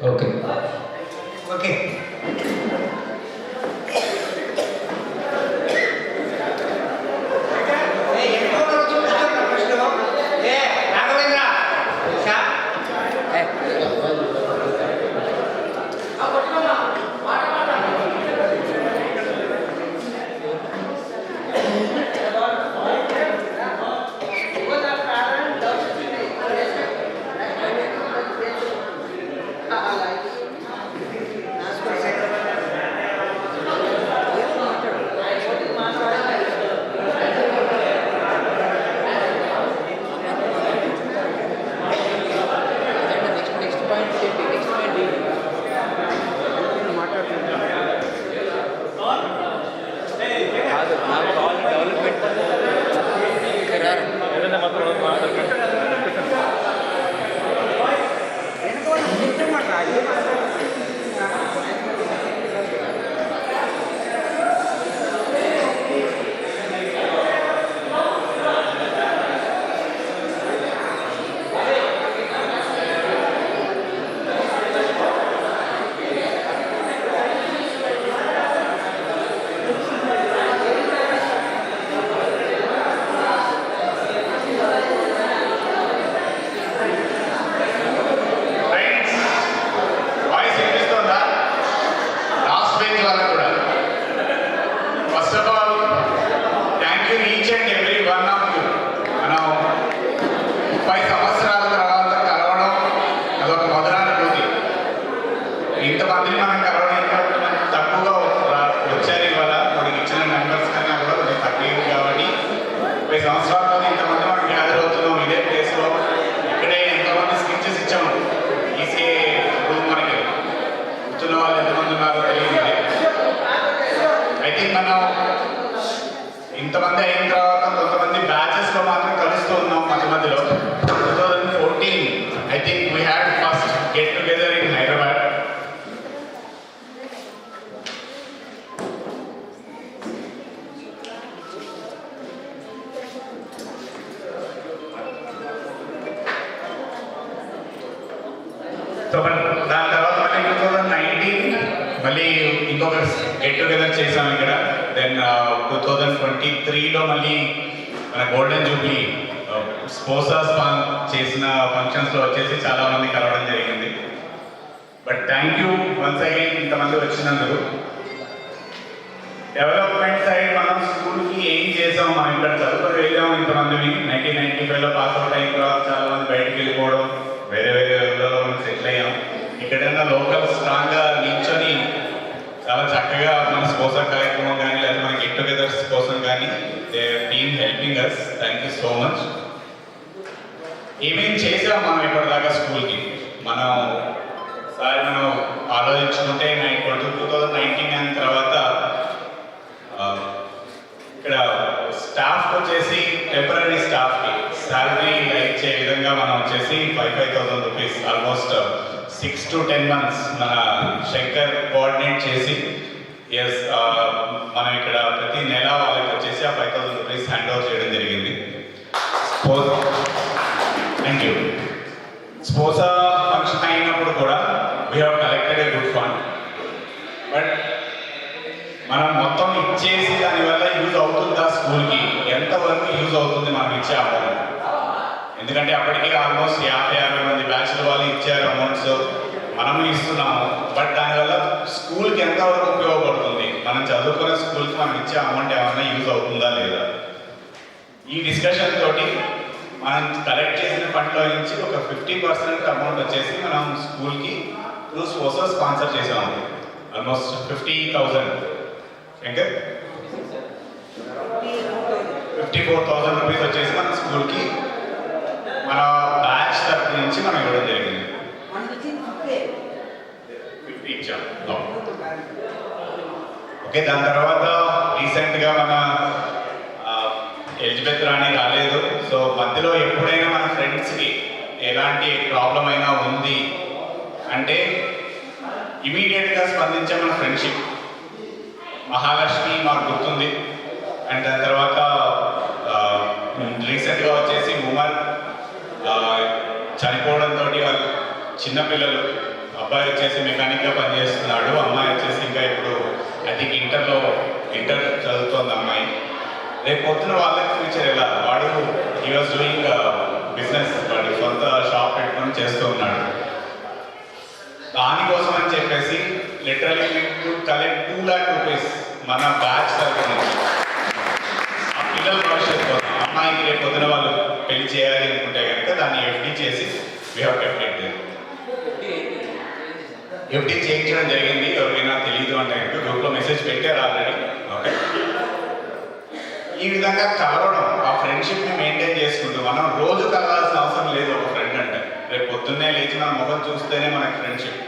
Okay okay మళ్ళీ ఇంకొక get together చేసాం ఇక్కడ. దెన్ 2023లో మళ్ళీ మన గోల్డెన్ జూబ్లీ స్పోసా చేసిన ఫంక్షన్స్లో వచ్చేసి చాలా మంది కలవడం జరిగింది. But thank you once again ఇంతమంది వచ్చినందుకు. డెవలప్మెంట్ సైడ్ మనం స్కూల్కి ఏం చేసాం, మనం ఇక్కడ చదువుకొని వెళ్ళాము ఇంతమందిని. 1995లో పాస్అవుట్ అయిన తర్వాత చాలా మంది బయటకు వెళ్ళిపోవడం, వేరే వేరే ఊళ్ళలో మనం సెటిల్ అయ్యాం. ఇక్కడైనా లోకల్ స్ట్రాంగ్గా నిల్చొని చాలా చక్కగా మన స్పోసా కార్యక్రమం కానీ లేదా మన గెట్ టుగెదర్స్ కోసం కానీ they team helping us. Thank you so much. ఏమేం చేసాం మనం ఇప్పటిదాకా స్కూల్కి మనం ఆలోచించుకుంటే 2019 తర్వాత ఇక్కడ స్టాఫ్కి వచ్చేసి టెంపరీ స్టాఫ్కి శాలరీ ఇచ్చే విధంగా మనం వచ్చేసి 5,000 రూపీస్ ఆల్మోస్ట్ 6 to 10 months మన శంకర్ కోఆర్డినేట్ చేసి ఎస్ మనం ఇక్కడ ప్రతి నెల వాళ్ళకి వచ్చేసి ఆ 5,000 రూపీస్ హ్యాండ్ ఓవర్ చేయడం జరిగింది. Thank you. స్పోసా ఫంక్షన్ అయినప్పుడు కూడా we have collected a good fund. But మనం మొత్తం ఇచ్చేసి దానివల్ల యూజ్ అవుతుందా స్కూల్కి, ఎంతవరకు యూజ్ అవుతుంది మనం ఇచ్చే అమౌంట్? ఎందుకంటే అప్పటికి ఆల్మోస్ట్ 50-60 మంది బ్యాచ్ల వాళ్ళు ఇచ్చారు అమౌంట్స్, మనము ఇస్తున్నాము. బట్ దానివల్ల స్కూల్కి ఎంతవరకు ఉపయోగపడుతుంది, మనం చదువుకునే స్కూల్కి మనం ఇచ్చే అమౌంట్ ఏమైనా యూజ్ అవుతుందా లేదా? ఈ డిస్కషన్ తోటి మనం కలెక్ట్ చేసిన ఫండ్లో నుంచి ఒక 50% అమౌంట్ వచ్చేసి మనం స్కూల్కి త్రూ స్పోసా స్పాన్సర్ చేసాము. ఆల్మోస్ట్ 50,000 ఇంకా 54,000 రూపీస్ వచ్చేసి మన స్కూల్కి మన బ్యాచ్ తరఫు నుంచి మనం ఇవ్వడం జరిగింది. 50 ఇచ్చాం. ఓకే, దాని తర్వాత రీసెంట్గా మన ఎలిజబెత్ రాణి రాలేదు. సో మధ్యలో ఎప్పుడైనా మన ఫ్రెండ్స్కి ఎలాంటి ప్రాబ్లం అయినా ఉంది అంటే ఇమీడియట్గా స్పందించే మన ఫ్రెండ్షిప్. మహాలక్ష్మి మాకు గుర్తుంది. అండ్ దాని తర్వాత రీసెంట్గా వచ్చేసి ఉమర్ చనిపోవడంతో వాళ్ళు చిన్నపిల్లలు, అబ్బాయి వచ్చేసి మెకానిక్గా పనిచేస్తున్నాడు, అమ్మాయి వచ్చేసి ఇంకా ఇప్పుడు ఐ థింక్ ఇంటర్ చదువుతోంది అమ్మాయి. రేపు పొద్దున వాళ్ళకి ఫ్యూచర్ ఎలా? వాడు హీ వాజ్ డూయింగ్ బిజినెస్, వాడు సొంత షాప్ పెట్టుకొని చేస్తూ ఉన్నాడు. దానికోసం అని చెప్పేసి లిటరలీ కలెక్ట్ 2 lakh రూపీస్ మన బ్యాచ్ తరఫు నుంచి ఆ పిల్లల భవిష్యత్తు కోసం. అమ్మాయికి రేపు పొద్దున వాళ్ళు పెళ్లి చేయాలి అనుకుంటే కనుక దాన్ని ఎఫ్డీ చేసి we have kept it. FD చేయించడం జరిగింది. ఎవరికైనా తెలియదు అంటే కనుక గ్రూప్లో మెసేజ్ పెట్టారు ఆల్రెడీ. ఓకే, ఈ విధంగా కలవడం, ఆ ఫ్రెండ్షిప్ని మెయింటైన్ చేసుకుంటూ మనం రోజు కలవాల్సిన అవసరం లేదు. ఒక ఫ్రెండ్ అంటే రేపు పొద్దున్నే లేచి మన ముఖం చూస్తేనే మనకి ఫ్రెండ్షిప్,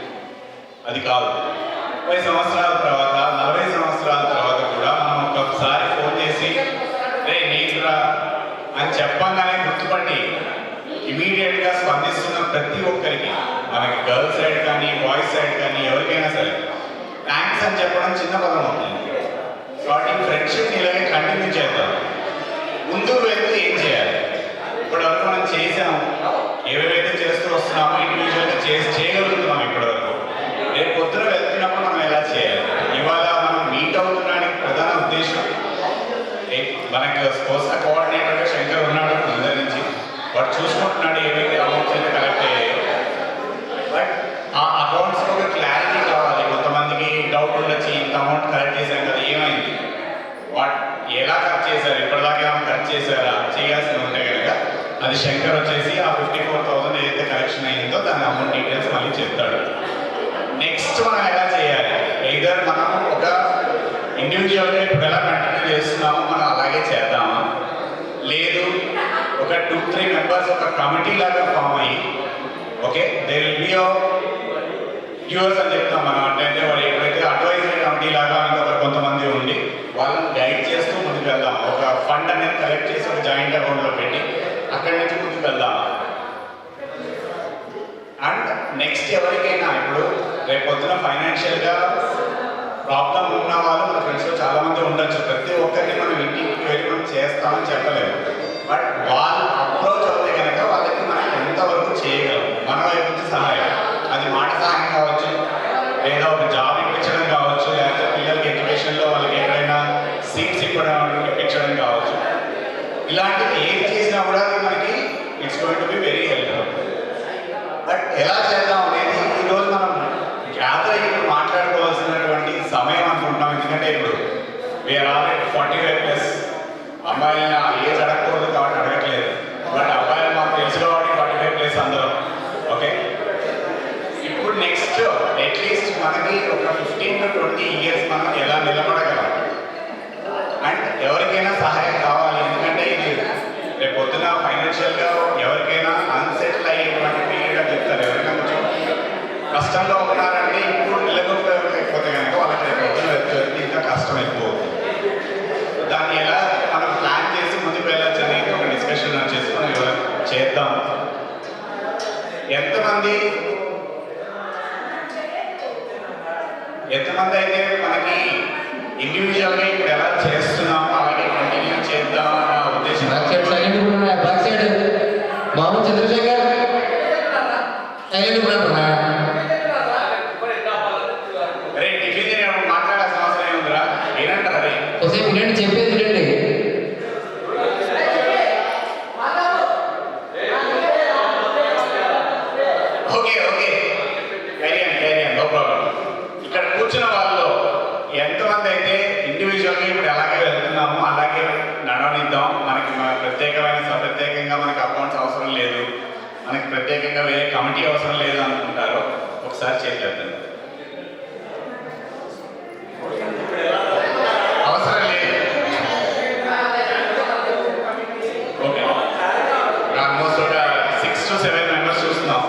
అది కాదు. 30 సంవత్సరాల తర్వాత 40 సంవత్సరాల తర్వాత కూడా మనం ఒక్కసారి ఫోన్ చేసి రే నీకురా అని చెప్పంగానే గుర్తుపట్టి ఇమీడియట్గా స్పందిస్తున్న ప్రతి ఒక్కరికి, మనకి గర్ల్స్ సైడ్ కానీ బాయ్స్ సైడ్ కానీ ఎవరికైనా సరే థ్యాంక్స్ అని చెప్పడం చిన్న పదం అవుతుంది. కాబట్టి ఫ్రెండ్షిప్ని ఇలాగే కంటిన్యూ చేద్దాం. ముందుకు వెళ్తూ ఏం చేయాలి? ఇప్పటివరకు మనం చేసాము, ఏవేవైతే చేస్తూ వస్తున్నామో ఇండివిజువల్గా చేయగలుగుతున్నాం ఇప్పటివరకు. రేపు పొద్దున వెళ్తున్నప్పుడు మనం ఎలా చేయాలి? ఇవాళ మనం మీట్ అవుతున్నానికి ప్రధాన ఉద్దేశం, మనకు స్పోసా కోఆర్డినేటర్గా శంకర్ ఉన్నాడు ముందరి నుంచి, వాడు చూసుకుంటున్నాడు ఏవైతే అమౌంట్స్ అయితే కలెక్ట్ అయ్యాయి. బట్ ఆ అకౌంట్స్కి ఒక క్లారిటీ కావాలి. కొంతమందికి డౌట్ ఉండొచ్చు, ఇంత అమౌంట్ కలెక్ట్ చేశాం కదా ఏమైంది, వాట్ ఎలా ఖర్చు చేశారు, ఇప్పటిదాకా ఏమైనా ఖర్చు చేశారా, చేయాల్సి ఉంటే కనుక అది శంకర్ వచ్చేసి ఆ 54,000 ఏదైతే కలెక్షన్ అయిందో దాని అమౌంట్ డీటెయిల్స్ మళ్ళీ చెప్తాడు. నెక్స్ట్ మనం ఎలా చేయాలి? ఎయిదర్ మనం ఒక ఇండివిజువల్గా ఇప్పుడు ఎలా కంటిన్యూ చేస్తున్నామో మనం అలాగే చేద్దామా, లేదు ఒక 2-3 మెంబర్స్ ఒక కమిటీ లాగా ఫామ్ అయ్యి, okay they will be yours అని చెప్తాం మనం. అంటే వాళ్ళు ఎప్పుడైతే అడ్వైజరీ కమిటీ లాగా ఇంకొక కొంతమంది ఉండి వాళ్ళని గైడ్ చేస్తూ ముందుకు వెళ్దాం. ఒక ఫండ్ అనేది కలెక్ట్ చేసి ఒక జాయింట్ అకౌంట్లో పెట్టి అక్కడి నుంచి ముందుకు వెళ్దాం. అండ్ నెక్స్ట్ ఎవరికైనా ఇప్పుడు రేపు పొద్దున ఫైనాన్షియల్గా ప్రాబ్లం ఉన్న వాళ్ళు మన ఫ్రెండ్స్లో చాలామంది ఉండొచ్చు. ప్రతి ఒక్కరిని మనం ఇంటికి వెళ్ళి మనం చేస్తామని చెప్పలేము. బట్ వాళ్ళు అప్రోచ్ అవుతే కనుక వాళ్ళకి మనం ఎంతవరకు చేయగలం, మన వైపు నుంచి సహాయం, అది మాట సహాయం కావచ్చు, లేదా ఒక జాబ్ ఇప్పించడం కావచ్చు, ఎందుకంటే ఇప్పుడు వీఆర్ ఆల్రెడీ 45+. అమ్మాయిని ఆ ఏజ్ అడగకూడదు కాబట్టి అడగట్లేదు, బట్ అబ్బాయిలు మాకు తెలిసిన వాడికి 45+ అందరూ. ఓకే, ఇప్పుడు నెక్స్ట్ అట్లీస్ట్ మనకి ఒక 15 to 20 years మనం ఎలా నిలబడగలం అండ్ ఎవరికైనా సహాయం కావాలి. ఎందుకంటే ఇది రేపు పొద్దున ఫైనాన్షియల్గా ఎవరికైనా అన్సెటిల్ అయ్యేటువంటి పీరియడ్గా చెప్తారు. ఎవరైనా కొంచెం కష్టంలో ఉన్నారంటే ఇప్పుడు నిలబడలేకపోతే కనుక వాళ్ళకి రేపు పొద్దున వెళ్తే ఇంకా కష్టం అయిపోతుంది. దాన్ని ఎలా మనం ప్లాన్ చేసి ముందుకు వెళ్ళొచ్చు అనేది ఒక డిస్కషన్ చేసుకొని చేద్దాం. ఎంతమంది అయితే మనకి ఇండివిజువల్గా ఇప్పుడు ఎలా చేస్తున్నామో అలాగే కంటిన్యూ చేద్దాం అన్న ఉద్దేశం. మామూలు చంద్రశేఖర్ అరే టిఫిన్ తినేప్పుడు మాట్లాడాల్సిన అవసరం ఏముందిరా, ఏనంటారు అది ఒకసేపు వినండి, చెప్పేది వినండి. Okay okay carry on no problem. ఇక్కడ కూర్చున్న వాళ్ళలో ఎంతమంది అయితే ఇండివిజువల్గా ఇప్పుడు ఎలాగే వెళ్తున్నామో అలాగే నడవనిద్దాం, మనకి ప్రత్యేకంగా మనకి అకౌంట్స్ అవసరం లేదు, మనకి ప్రత్యేకంగా వేరే కమిటీ అవసరం లేదు అనుకుంటారో ఒకసారి చేద్దాం. అవసరం లేదు. ఓకే, ఆల్మోస్ట్ ఒక 6 to 7 మెంబర్స్ చూస్తున్నాం.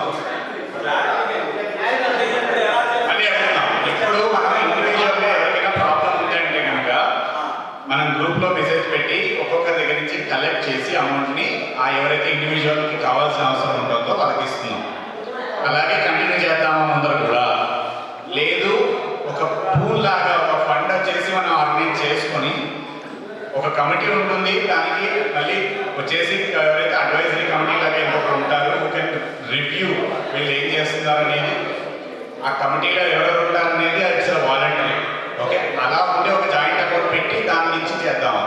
మళ్ళీ అడుగుతున్నాం, ఇప్పుడు మనం ఇండివిజువల్గా ఎవరికైనా ప్రాబ్లం ఉందంటే కనుక మనం గ్రూప్లో మెసేజ్ పెట్టి ఒక్కొక్కరి దగ్గర నుంచి కలెక్ట్ చేసి అమౌంట్ని ఆ ఎవరైతే ఇండివిజువల్కి కావాల్సిన అవసరం ఉంటుందో వాళ్ళకి ఇస్తున్నాం. అలాగే కంటిన్యూ చేద్దాము ముందర కూడా. లేదు ఒక పూల్ లాగా ఒక ఫండ్ వచ్చేసి మనం ఆర్గనైజ్ చేసుకొని ఒక కమిటీ ఉంటుంది, దానికి మళ్ళీ వచ్చేసి ఎవరైతే అడ్వైజరీ కమిటీ లాగా ఇంకొకరు ఉంటారు, యూ కెన్ రివ్యూ వీళ్ళు ఏం చేస్తున్నారు అనేది, ఆ కమిటీలో ఎవరెవరు ఉంటారు అనేది ఇట్స్ వాలంటరీ. ఓకే, అలా ఉంటే ఒక జాయింట్ అకౌంట్ పెట్టి దాని నుంచి చేద్దాము.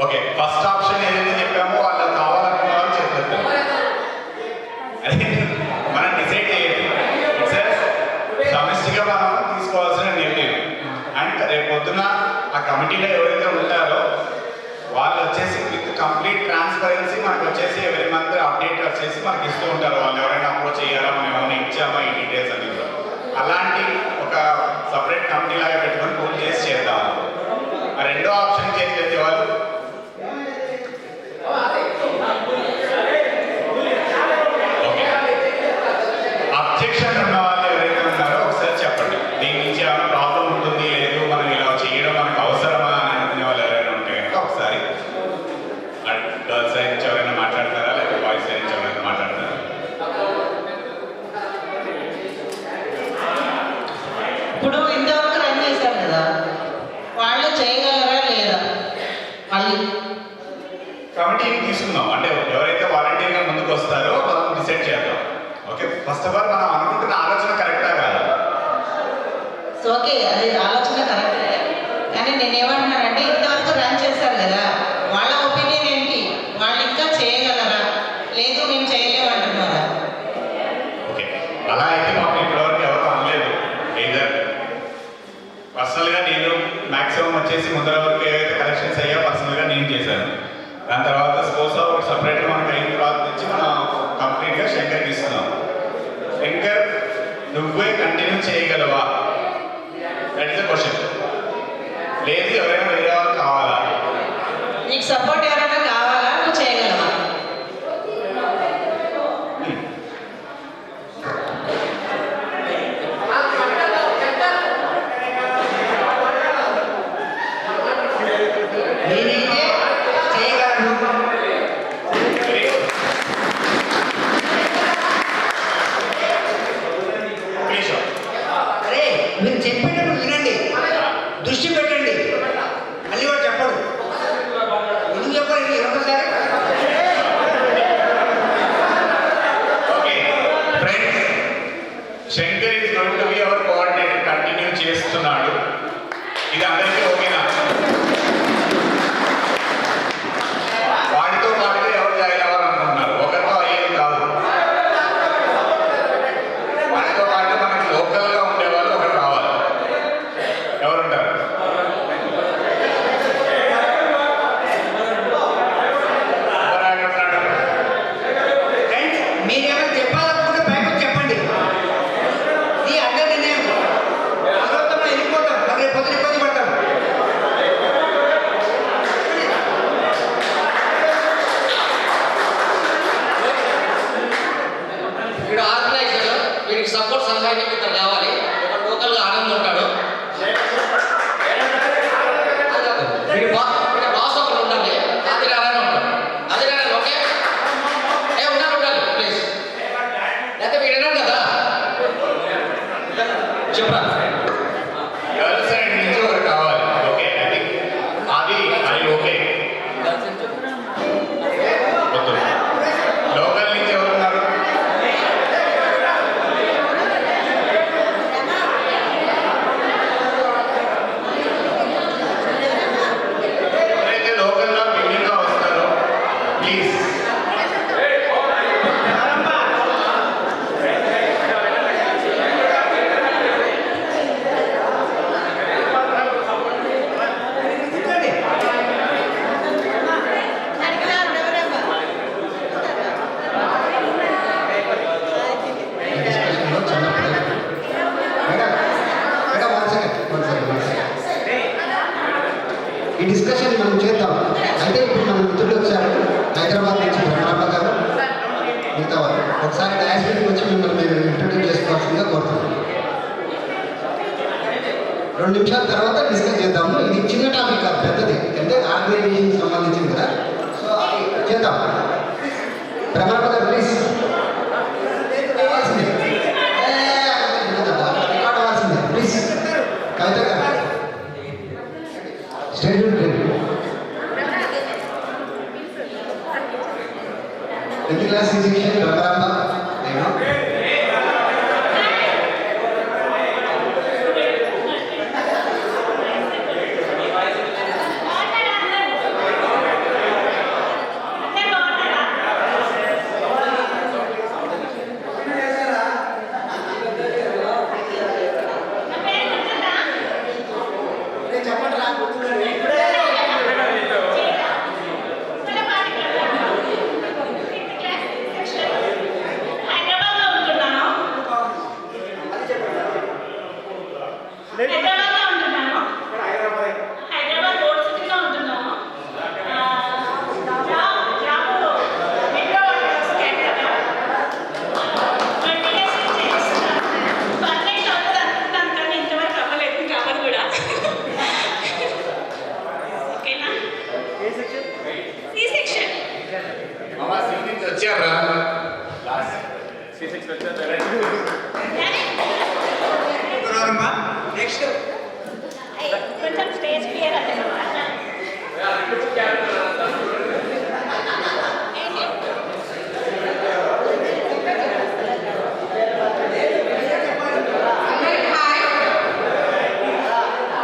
ఓకే, ఫస్ట్ ఆప్షన్ ఏదైతే చెప్పామో వాళ్ళు కావాలనుకున్న వాళ్ళు చెప్తారు. అదే మనం డిసైడ్ చేయాలి, సమిష్టిగా మనం తీసుకోవాల్సిన నిర్ణయం. అండ్ రేపు పొద్దున ఆ కమిటీలో ఎవరైతే ఉంటారో వాళ్ళు వచ్చేసి విత్ కంప్లీట్ ట్రాన్స్పరెన్సీ మనకు వచ్చేసి ఎవరి మంత్ అప్డేట్ వచ్చేసి మనకి ఇస్తూ ఉంటారు. వాళ్ళు ఎవరైనా అప్రోచ్ చేయాలా, మనం ఏమైనా ఇచ్చామా ఈ డీటెయిల్స్ అన్ని కూడా. అలాంటి ఒక సపరేట్ కమిటీ లాగా పెట్టుకొని పూల్ చేసి చేద్దాం. ఆ రెండో ఆప్షన్ చేసి చేసే వాళ్ళు అబ్జెక్షన్ ఉన్న వాళ్ళు ఎవరైతే ఉన్నారో ఒకసారి చెప్పండి. దీని నుంచి ఏమైనా ప్రాబ్లం ఉంటుంది, లేదు మనం ఇలా చేయడం మనకు అవసరమా అని అనుకునే వాళ్ళు ఎవరైనా ఉంటే కనుక ఒకసారి గర్ల్స్ సైడ్ నుంచి ఎవరైనా మాట్లాడతారా, లేకపోతే బాయ్స్ సైడ్ నుంచి ఎవరైనా మాట్లాడతారా? ఇప్పుడు ఇంతవరకు రన్ చేశారు కదా, వాళ్ళు చేయగలరా లేదా? మళ్ళీ కమిటీని తీసుకుందాం, అంటే ఎవరైతే వాలంటీర్గా ముందుకు వస్తారో మనం డిసైడ్ చేద్దాం. ఓకే, ఫస్ట్ ఆఫ్ ఆల్ మనం అనుకుంటున్న ఆలోచన కరెక్టా కాదా? ఓకే, అది ఆలోచన కరెక్టే, కానీ నేనేమంటున్నానంటే ఇంతవరకు రన్ చేశారు కదా, వాళ్ళ ఒపీనియన్ ఏంటి? వాళ్ళు ఇంకా చేయగలరా, లేదు మేము చేయలేమంటున్నారా? ఓకే, అలా అయితే మాకు ఇప్పటివరకు ఎవరు అనలేదు. either పర్సనల్గా నేను మ్యాక్సిమం వచ్చేసి ముందర వరకు ఏవైతే కలెక్షన్స్ అయ్యా పర్సనల్గా నేను చేశాను. దాని తర్వాత స్పోర్ట్స్ ఒకటి సపరేట్గా మనకు అయిన తర్వాత నుంచి మనం కంప్లీట్గా శంకర్కి ఇస్తున్నాం. శంకర్ నువ్వే కంటిన్యూ చేయగలవా? That is the question. లేదు ఎవరైనా వేరే వాళ్ళు కావాలా? నీకు సపోర్ట్ ఎవరైనా కావాలా, నువ్వు చేయగలవా? నేనైతే చేయగలను. అరే మీరు చెప్పేటప్పుడు వినండి, దృష్టి పెట్టండి. మళ్ళీ వాడు చెప్పడు, ఎందుకు చెప్పారు ఇది ఒకసారి? Okay friends, Shankar is going to be our coordinator, continue చేస్తున్నాడు. ఇది అందరికీ ఓకేనా? వాడితో పాటుగా ఎవరు జాయిన్ అవ్వాలనుకుంటున్నారు? ఒకరితో అయ్యేది కాదు. వాడితో పాటు మనకి లోకల్గా ఉండే చెప్పరా గర్ల్ సైడ్ నుంచి ఒకరు కావాలి. ఓకే అది ఓకే. వద్దు. లోకల్ నుంచి ఎవరున్నారు? ఎవరైతే లోకల్లో బిల్డింగ్గా వస్తారో ప్లీజ్. డిస్కషన్లో చిన్నప్పుడు మేడం మేడం వన్ సెకండ్. ఈ డిస్కషన్ మనం చేద్దాం. అయితే ఇప్పుడు మన మిత్రులు వచ్చారు హైదరాబాద్ నుంచి బ్రహ్మాండ గారు మిగతా వాళ్ళు ఒకసారి డాష్ మీదకి వచ్చి మిమ్మల్ని మీరు ఇంట్రడ్యూస్ చేసుకోవాల్సిందిగా కోరుతున్నాం. 2 నిమిషాల తర్వాత డిస్కస్ చేద్దాము. ఇది చిన్న టాపిక్ కాదు, పెద్దది, అంటే ఆర్గనైజేషన్ సంబంధించింది కదా. సో అది చేద్దాం. బ్రహ్మాండ గారు ప్లీజ్ కావాల్సిందే రికార్డ్ అవ్వాల్సిందే ప్లీజ్. కవిత గారు state tenth class section Ramaramba నేను హైదరాబాద్ రోడ్ సిటీలో ఉంటున్నాము. మామ సీ నుంచి వచ్చారా? నెక్స్ట్ కొంచెం స్టేజ్ క్లియర్ అవ్వలేదు.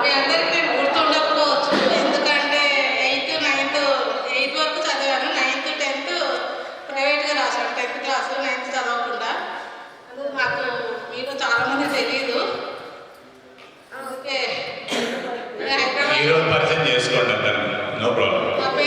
మీ అందరికీ నేను గుర్తుండకపోవచ్చు, ఎందుకంటే 8th, 9th, 8 వరకు చదివాను. 9th, 10th ప్రైవేట్గా రాశాను. 10th క్లాస్ 9th చదవకుండా. అందుకు నాకు మీరు చాలామంది తెలియదు. అందుకే ఈ రోజు పరిచయం చేసుకోండి అతను. No problem. నా పేరు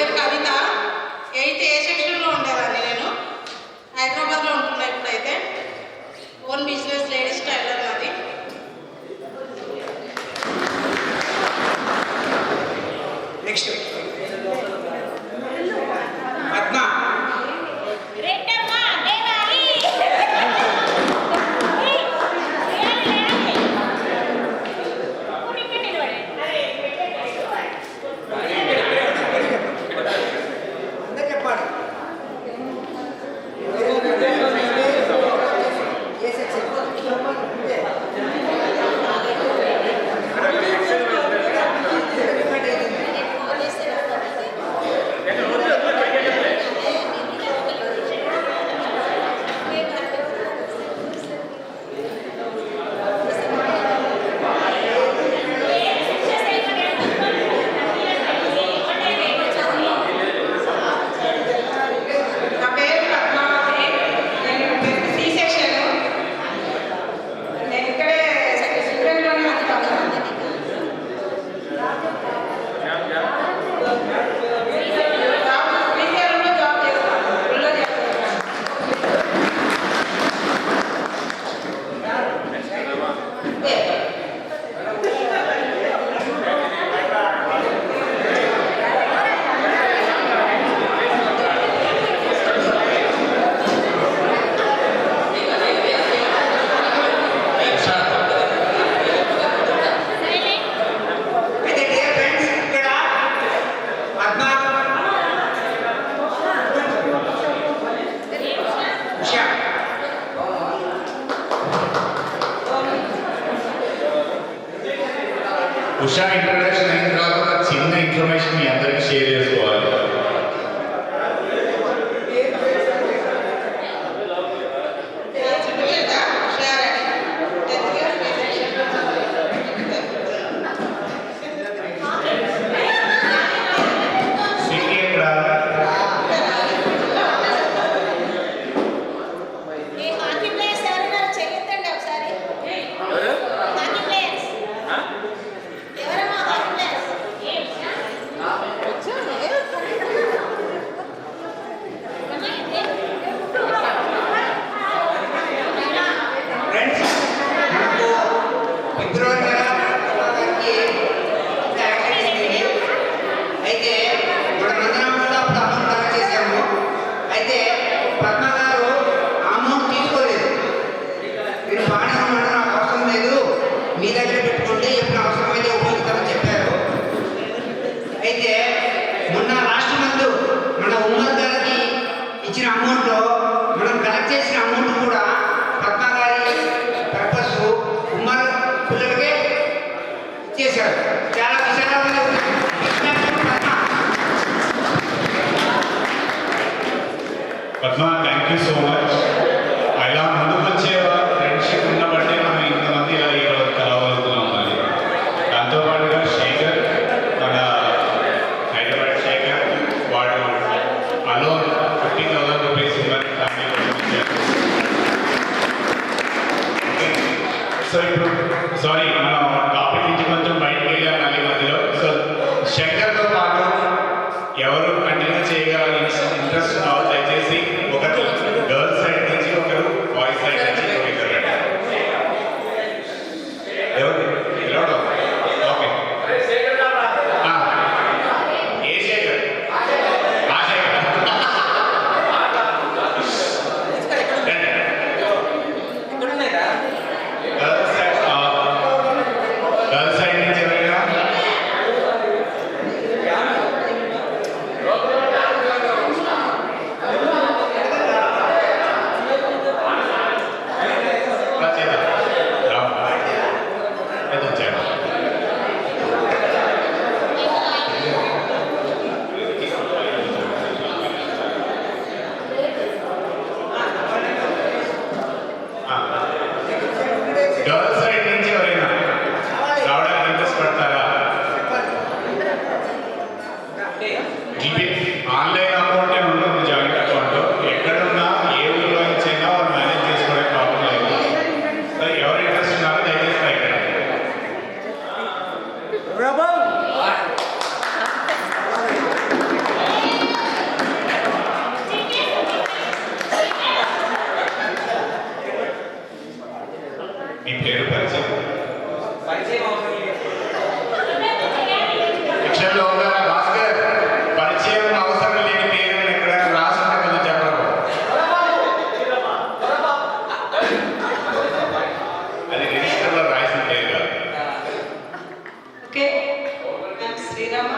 ఉషా ఇంట్రడక్షన్ అయిన తర్వాత ఒక చిన్న ఇన్ఫర్మేషన్ మీ అందరికీ షేర్ చేసుకోవాలి. సిటీ ఎక్కడ? ఈ హాకీ ప్లేయర్స్ ఎవరైనా చెయ్యొద్దండి ఒకసారి. హాకీ ప్లేయర్స్ ఎవరమ్మా హాకీ ప్లేయర్స్? ఫ్రెండ్స్, మనకు ఫిబ్రవరి నెల మనకి యాక్సిడెంట్ అయింది. అయితే మనమందరం కూడా అప్పుడు అమౌంట్ కలెక్ట్ చేశాము. అయితే పద్మ గారు అమౌంట్ తీసుకోలేదు. మీరు బాగానే ఉన్నాడు, నాకు అవసరం లేదు, మీ దగ్గర పెట్టుకుంటే ఎప్పుడు అవసరమైతే ఉపయోగిస్తామని చెప్పారు. అయితే మొన్న లాస్ట్ మంత్ మన ఉమ్మర్ గారికి ఇచ్చిన అమౌంట్లో మనం కలెక్ట్ చేసిన అమౌంట్ కూడా పద్మ గారి పర్పస్ ఉమ్మర్ పిల్లలకే ఇచ్చేశారు. చాలా విశాలంగా ఉంది. Padma, thank you so much. ఇలా ముందుకు వచ్చే ఫ్రెండ్షిప్ ఉన్నబట్టే మనం ఇంతమంది ఇలా ఈరోజు కలవగలుగుతున్నాం. మరి దాంతోపాటుగా శేఖర్, మన హైదరాబాద్ శేఖర్, వాడు అలోన్ 50,000 రూపీస్ ఇవ్వని ఫ్యామిలీ కోసం ఇచ్చారు. సో ఇప్పుడు సారీ, మనం టాపిక్ నుంచి కొంచెం బయటకు వెళ్ళాం మళ్ళీ మధ్యలో. సో శంకర్తో పాటు ఎవరు కంటిన్యూ చేయగల ఇంట్రెస్ట్ ఉన్నారో దయచేసి ఒకరు గర్ల్స్ సైడ్ నుంచి, ఒకరు బాయ్స్ సైడ్ నుంచి ఒకరు ఎవరు పిలవడం? ఓకే, ఏ శేఖర్? ఆ శేఖర్. గర్ల్స్ సైడ్ నుంచి ఎవరైనా? గర్ల్స్ సైడ్ నుంచి ఎవరైనా రావడానికి ఇంట్రెస్ట్ పడతారా? ఆన్లైన్ అకౌంటే ఉంటుంది, జాయింట్ అకౌంట్. ఎక్కడున్నా ఏ ఊళ్ళో నుంచి అయినా వాళ్ళు మేనేజ్ చేసుకోవడం ప్రాబ్లం లేదు. సో ఎవరు ఇంట్రెస్ట్ ఉన్నారో దయచేసి పైకి రండి. మీ పేరు పరిచయం శిక్షణలో ఉన్నారా? భాస్కర్, పరిచయం అవసరం లేని పేరు ఎక్కడైనా రాసుంటే కొంచెం చెప్పరు. అది రిజిస్టర్లో రాసిన పేరు కాదు. ఓకే, శ్రీరామ.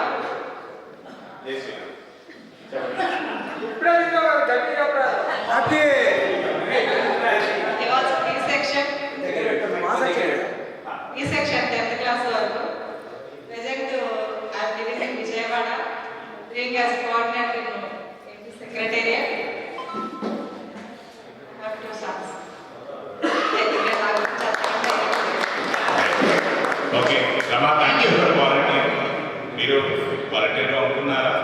ఈ సెక్షన్ 10th క్లాస్ వరకు present I'm living in Vijayawada, doing as coordinator in secretariat. Have 2 sons. Okay Rama, thank you for volunteer. మీరు వాలంటీర్గా ఉంటున్నారా?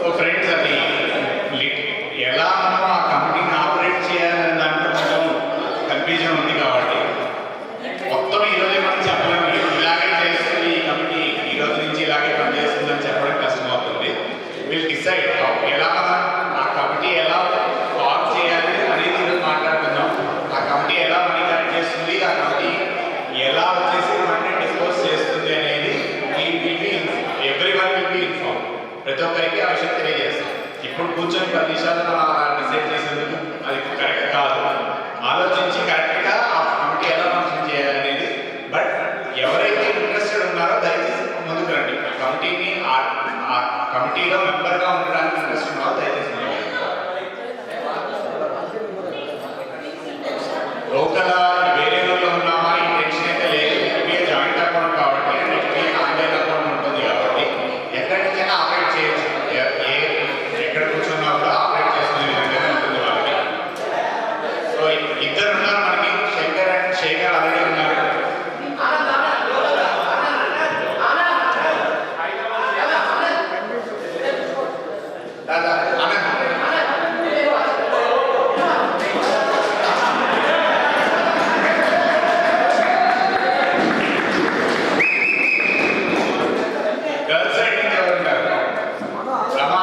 సో ఫ్రెండ్స్, అది ఎలా మనం ఆ కంపెనీని ఆపరేట్ చేయాలనే దాంట్లో కొంచెం కన్ఫ్యూజన్ ఉంది. కాబట్టి మొత్తం ఈరోజే మనం చెప్పలేము ఇలాగే చేస్తుంది ఈ కంపెనీ, ఈ రోజు నుంచి ఇలాగే పనిచేస్తుంది అని చెప్పడం కష్టం అవుతుంది. విల్ డిసైడ్ ఎలా మనం ఆ కంపెనీ ఎలా ఫార్మ్ చేయాలి అనేది ఈరోజు మాట్లాడుకుందాం. ఆ కంపెనీ ఎలా మనీ కలెక్ట్ చేస్తుంది, ఆ కంపెనీ ఎలా వచ్చేసి మనీ డిస్పోజ్ చేస్తుంది అనేది ఎవ్రీవన్ విల్ బి ఇన్ఫార్మ్. ప్రతి ఒక్కరికి ఆ విషయం తెలియజేస్తాం. ఇప్పుడు కూర్చొని 10 నిమిషాలు డిసైడ్ చేసేందుకు అది కరెక్ట్ కాదు. ఆలోచించి కరెక్ట్గా ఆ కమిటీ ఎలా లోకల్ వేరే ఊళ్ళో ఉన్నామా ఈ టెన్షన్ అయితే లేదు. మీ జాయింట్ అకౌంట్ కాబట్టి మీ ఆన్లైన్ అకౌంట్ ఉంటుంది కాబట్టి ఎక్కడి నుంచైనా ఆపరేట్ చేయొచ్చు. ఎక్కడ కూర్చున్నా కూడా ఆపరేట్ చేసుకునే విధంగానే ఉంటుంది వాళ్ళకి. సో ఇద్దరు ఉన్నారు మనకి, శంకర్ అండ్ శేఖర్ ఆల్రెడీ ఉన్నారు. దాదా ఆనంద్ గర్ల్స్ సైడ్ నుంచి ఎవరు ఉంటారు? రమా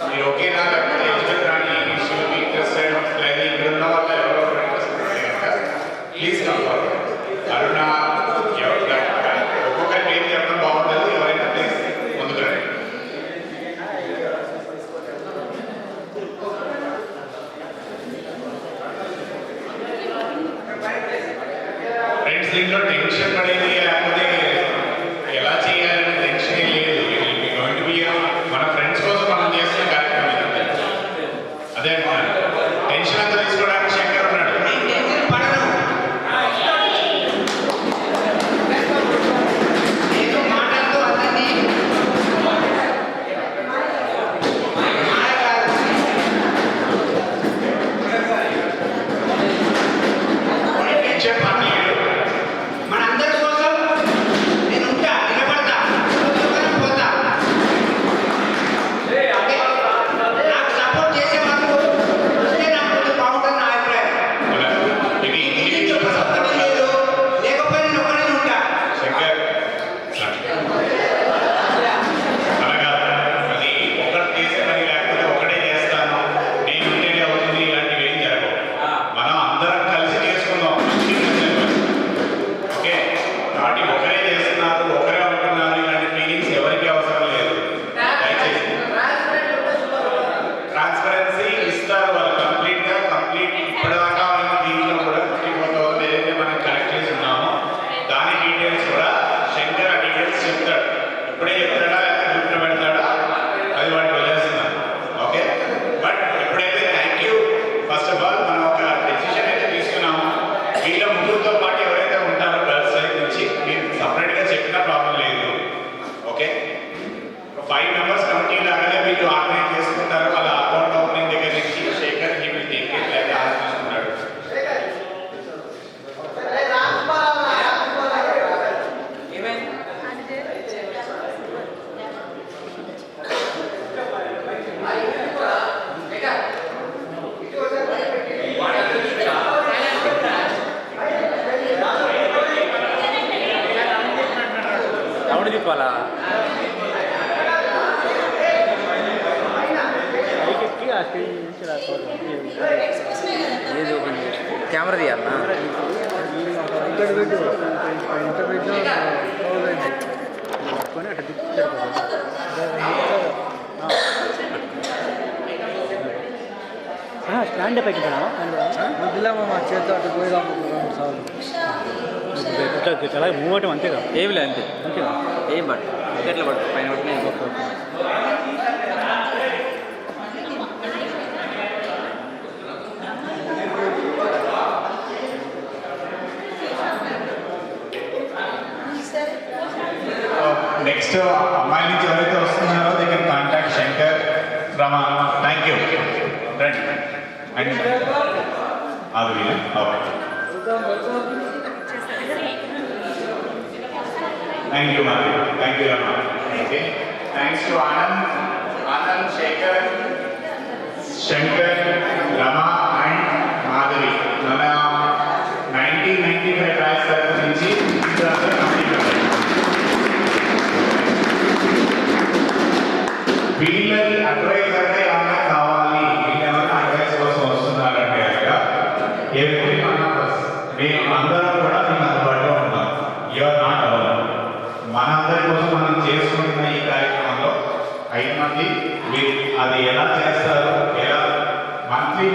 మీరు ఓకేనా? లేకపోతే ఎందుకు రాని ఇష్యూ ఇంట్రెస్టెడ్ లేదు ఇక్కడ ఉన్న వాళ్ళు ఎవరో ఇంట్రెస్ట్ ఉంటే కనుక ప్లీజ్ కమ్ ఫార్వర్డ్. అరుణ ఒక్కొక్కరి పేరు చెప్పడం బాగుంటుంది. ఎవరైనా ప్లీజ్ ముందుకు రండి. ఫ్రెండ్స్ దీంట్లో టెన్షన్ పడేది లేకపోతే ఎలా చేయాలని టెన్షన్ లేదు. గోయింగ్ టు బి మన ఫ్రెండ్స్ కోసం మనం చేస్తున్న కార్యక్రమం ఇది. అదే టెన్షన్ అంతా తీసుకోవడానికి శంకర్ ఉన్నాడు. నేను టెన్షన్ పడను. నేను మాటలతో అందరినీ మాట కాదు. టెన్షన్ పని లేదు. మనందరి కోసం నేను ఉంటా, నిలబడతా, ఉద్యోగానికి పోతా. ఓకే? నాకు సపోర్ట్ చేసే వాళ్ళు వస్తే నాకు కొంచెం బాగుంటుంది నా అభిప్రాయం. ఇది ఇది చెప్పడం లేదు, లేకపోతే నేను ఒక్కడే ఉంటా. శంకర్ అలాగా అది ఒకటి చేసే పని లేకపోతే ఒకటే చేస్తాను నేను ఉంటేనే అవుతుంది ఇలాంటివి ఏం జరగవు. మనం అందరం కలిసి చేసుకుందాం. ఓకే కాబట్టి ఒకరే చేస్తున్నారు ఒకరే ఉంటున్నారు ఇలాంటి ఫీలింగ్స్ ఎవరికి అవసరం లేదు. దయచేసి ట్రాన్స్పరెన్సీ ఇస్తారు వాళ్ళు కంప్లీట్ ఇప్పటిదాకా ఉన్న దీంట్లో కూడా 54,000 ఏదైతే మనం కలెక్ట్ చేసి ఉన్నామో దాని డీటెయిల్స్ కూడా శంకర్ ఆ డీటెయిల్స్ చెప్తాడు. ఇప్పుడే చెప్తాడా లేకపోతే గ్రూప్లో పెడతాడా అది వాడికి వదిలేస్తున్నాను. ఓకే బట్ ఎప్పుడైతే thank you first of all మనం ఒక డెసిషన్ అయితే తీసుకున్నాము. వీళ్ళ ముగ్గురితో పాటు ఎవరైతే ఉంటారో గర్ల్స్ సైడ్ నుంచి మీరు సపరేట్గా చెప్పినా ప్రాబ్లం లేదు. ఓకే 5 మెంబర్స్ కమిటీ లాగానే వీళ్ళు ఆర్గనైజ్ చేసుకుంటారు. వాళ్ళ అకౌంట్ ఓపెనింగ్ దగ్గర నుంచి Shekhar he will take care లేదా ఆలోచిస్తున్నాడు. అవును చెప్పాలా ఏది ఓపెన్ కెమెరా తీయాలనా? స్టాండ్ పైకి వద్దులే మా చేతితో అటు పోయిదా అలాగే మూవ్ అవటం అంతేగా ఏమి లేదు అంతే అంతేగా ఏం పట్టు ఎట్లా పట్టు పైన పట్టు నెక్స్ట్ అమ్మాయి నుంచి ఎవరైతే వస్తున్నారో they can contact Shankar Rama. Thank you రండి అండ్ అది okay thank you Madhavi thank you Rama. Okay thanks to Anand Shekhar Shankar Rama and Madhavi. మన 1995 బ్యాచ్ తరఫు నుంచి వీళ్ళకి అడ్వైజర్గా ఏమన్నా కావాలి, వీళ్ళేమన్నా అడ్వైస్ కోసం వస్తున్నారంటే కనుక ఎవ్రీ వన్ ఆఫ్ us మేము అందరం కూడా మీకు అందుబాటులో ఉన్నాం. You're not alone. మనందరి కోసం మనం చేసుకుంటున్న ఈ కార్యక్రమంలో 5 మంది మీరు అది ఎలా చేస్తారు, ఎలా మంత్లీ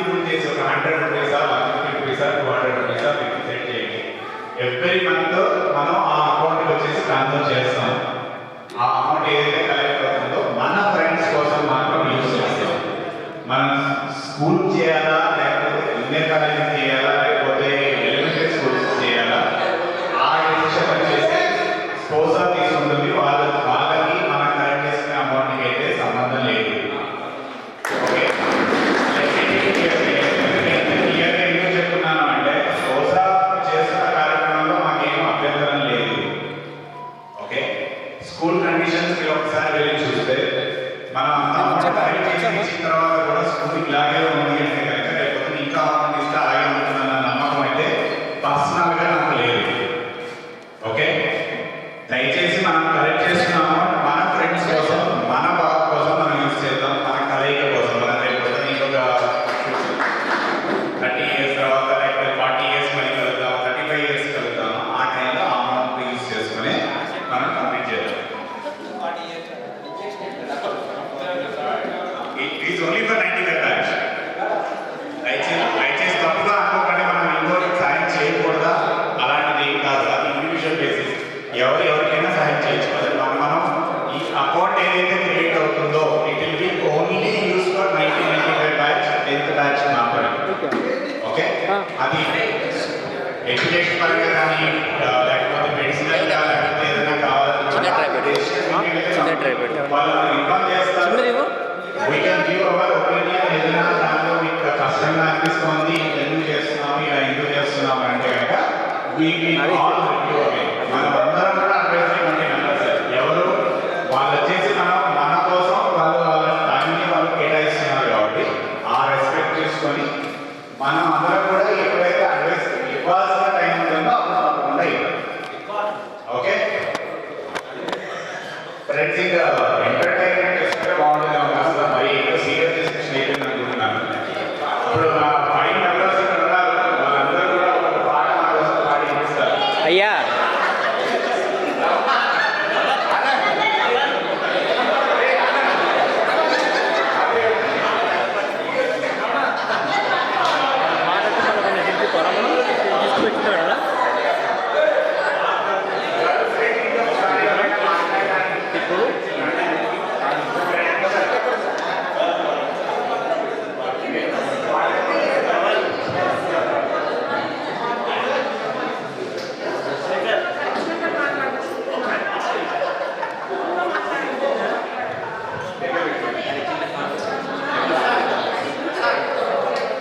పూర్తి చేసి ఒక 100 రూపీసా 150 రూపీసా 200 రూపీసా మీకు సెట్ చేయండి. ఎవ్రీ మంత్ మనం ఆ అకౌంట్కి వచ్చేసి ట్రాన్స్ఫర్ చేస్తాం. ఆ అమౌంట్ ఏదైతే కలెక్ట్ అవుతుందో మన ఫ్రెండ్స్ కోసం మాత్రం యూజ్ చేస్తాం. మనం స్కూల్ చేయాలా లేకపోతే అది ఎడ్యుకేషన్ పరంగా కానీ లేకపోతే మెడిసినల్ లేకపోతే ఏదైనా కావాలని చిన్న ట్రై పెట్టు. చిన్న ట్రై పెట్టు. వాళ్ళు ఇన్ఫార్మ్ చేస్తారు. చిన్నది ఇవ్వు. We can give our opinion ఏదైనా దానిలో మీకు కష్టంగా అనిపిస్తుంది ఎందుకు చేస్తున్నాము ఇలా ఎందుకు చేస్తున్నాము అంటే కనుక we will all review away. మనం అందరం కూడా అడ్వైజరీ మెంబర్స్ ఎవరు వాళ్ళు వచ్చేసి మన కోసం వాళ్ళు వాళ్ళ టైంని వాళ్ళు కేటాయిస్తున్నారు కాబట్టి ఆ రెస్పెక్ట్ చేసుకొని మనం అందరం కూడా ఎప్పుడైతే అడ్వైస్ ఇవ్వాల్సిన టైం ఉంటుందో అప్పుడు తప్పకుండా ఇవ్వాలి. ఓకే ఫ్రెండ్స్, ఇంకా ఎంటర్టైన్మెంట్ చేస్తుంటే బాగుంటుంది అసలు మరి ఎక్కువ సీరియస్ డిస్కషన్ అయిపోయింది అనుకుంటున్నాను. ఇప్పుడు నా 5 మెంబర్స్ ఇక్కడ ఉన్నారు, వాళ్ళందరూ కూడా ఒక పాట నా కోసం పాడి ఇస్తారు. అయ్యా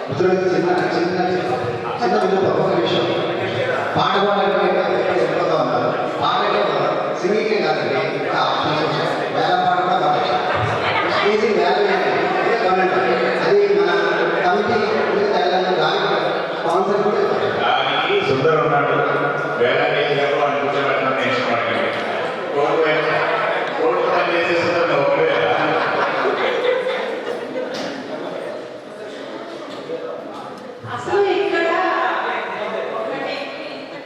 మిత్రులకు చిన్న చిన్న చిన్న విన్నపం, ఒక విషయం. పాట పాడాలంటే ఎక్కువగా ఉన్నారు. పాటలో సింగింగే కాదండి, ఇంకా ఆప్షన్స్ వచ్చాయి. వేల పాట కూడా పాడచ్చు. స్పీచింగ్ వేల అది మన కమిటీ దానికి స్పాన్సర్ కూడా దానికి సుందర్ ఉన్నాడు, వేల కేజీలకు అని కూర్చోబెట్టడం నేర్చుకోవడానికి కోర్టు పని చేసే సుందర్ ఒకటే అసలు ఇక్కడ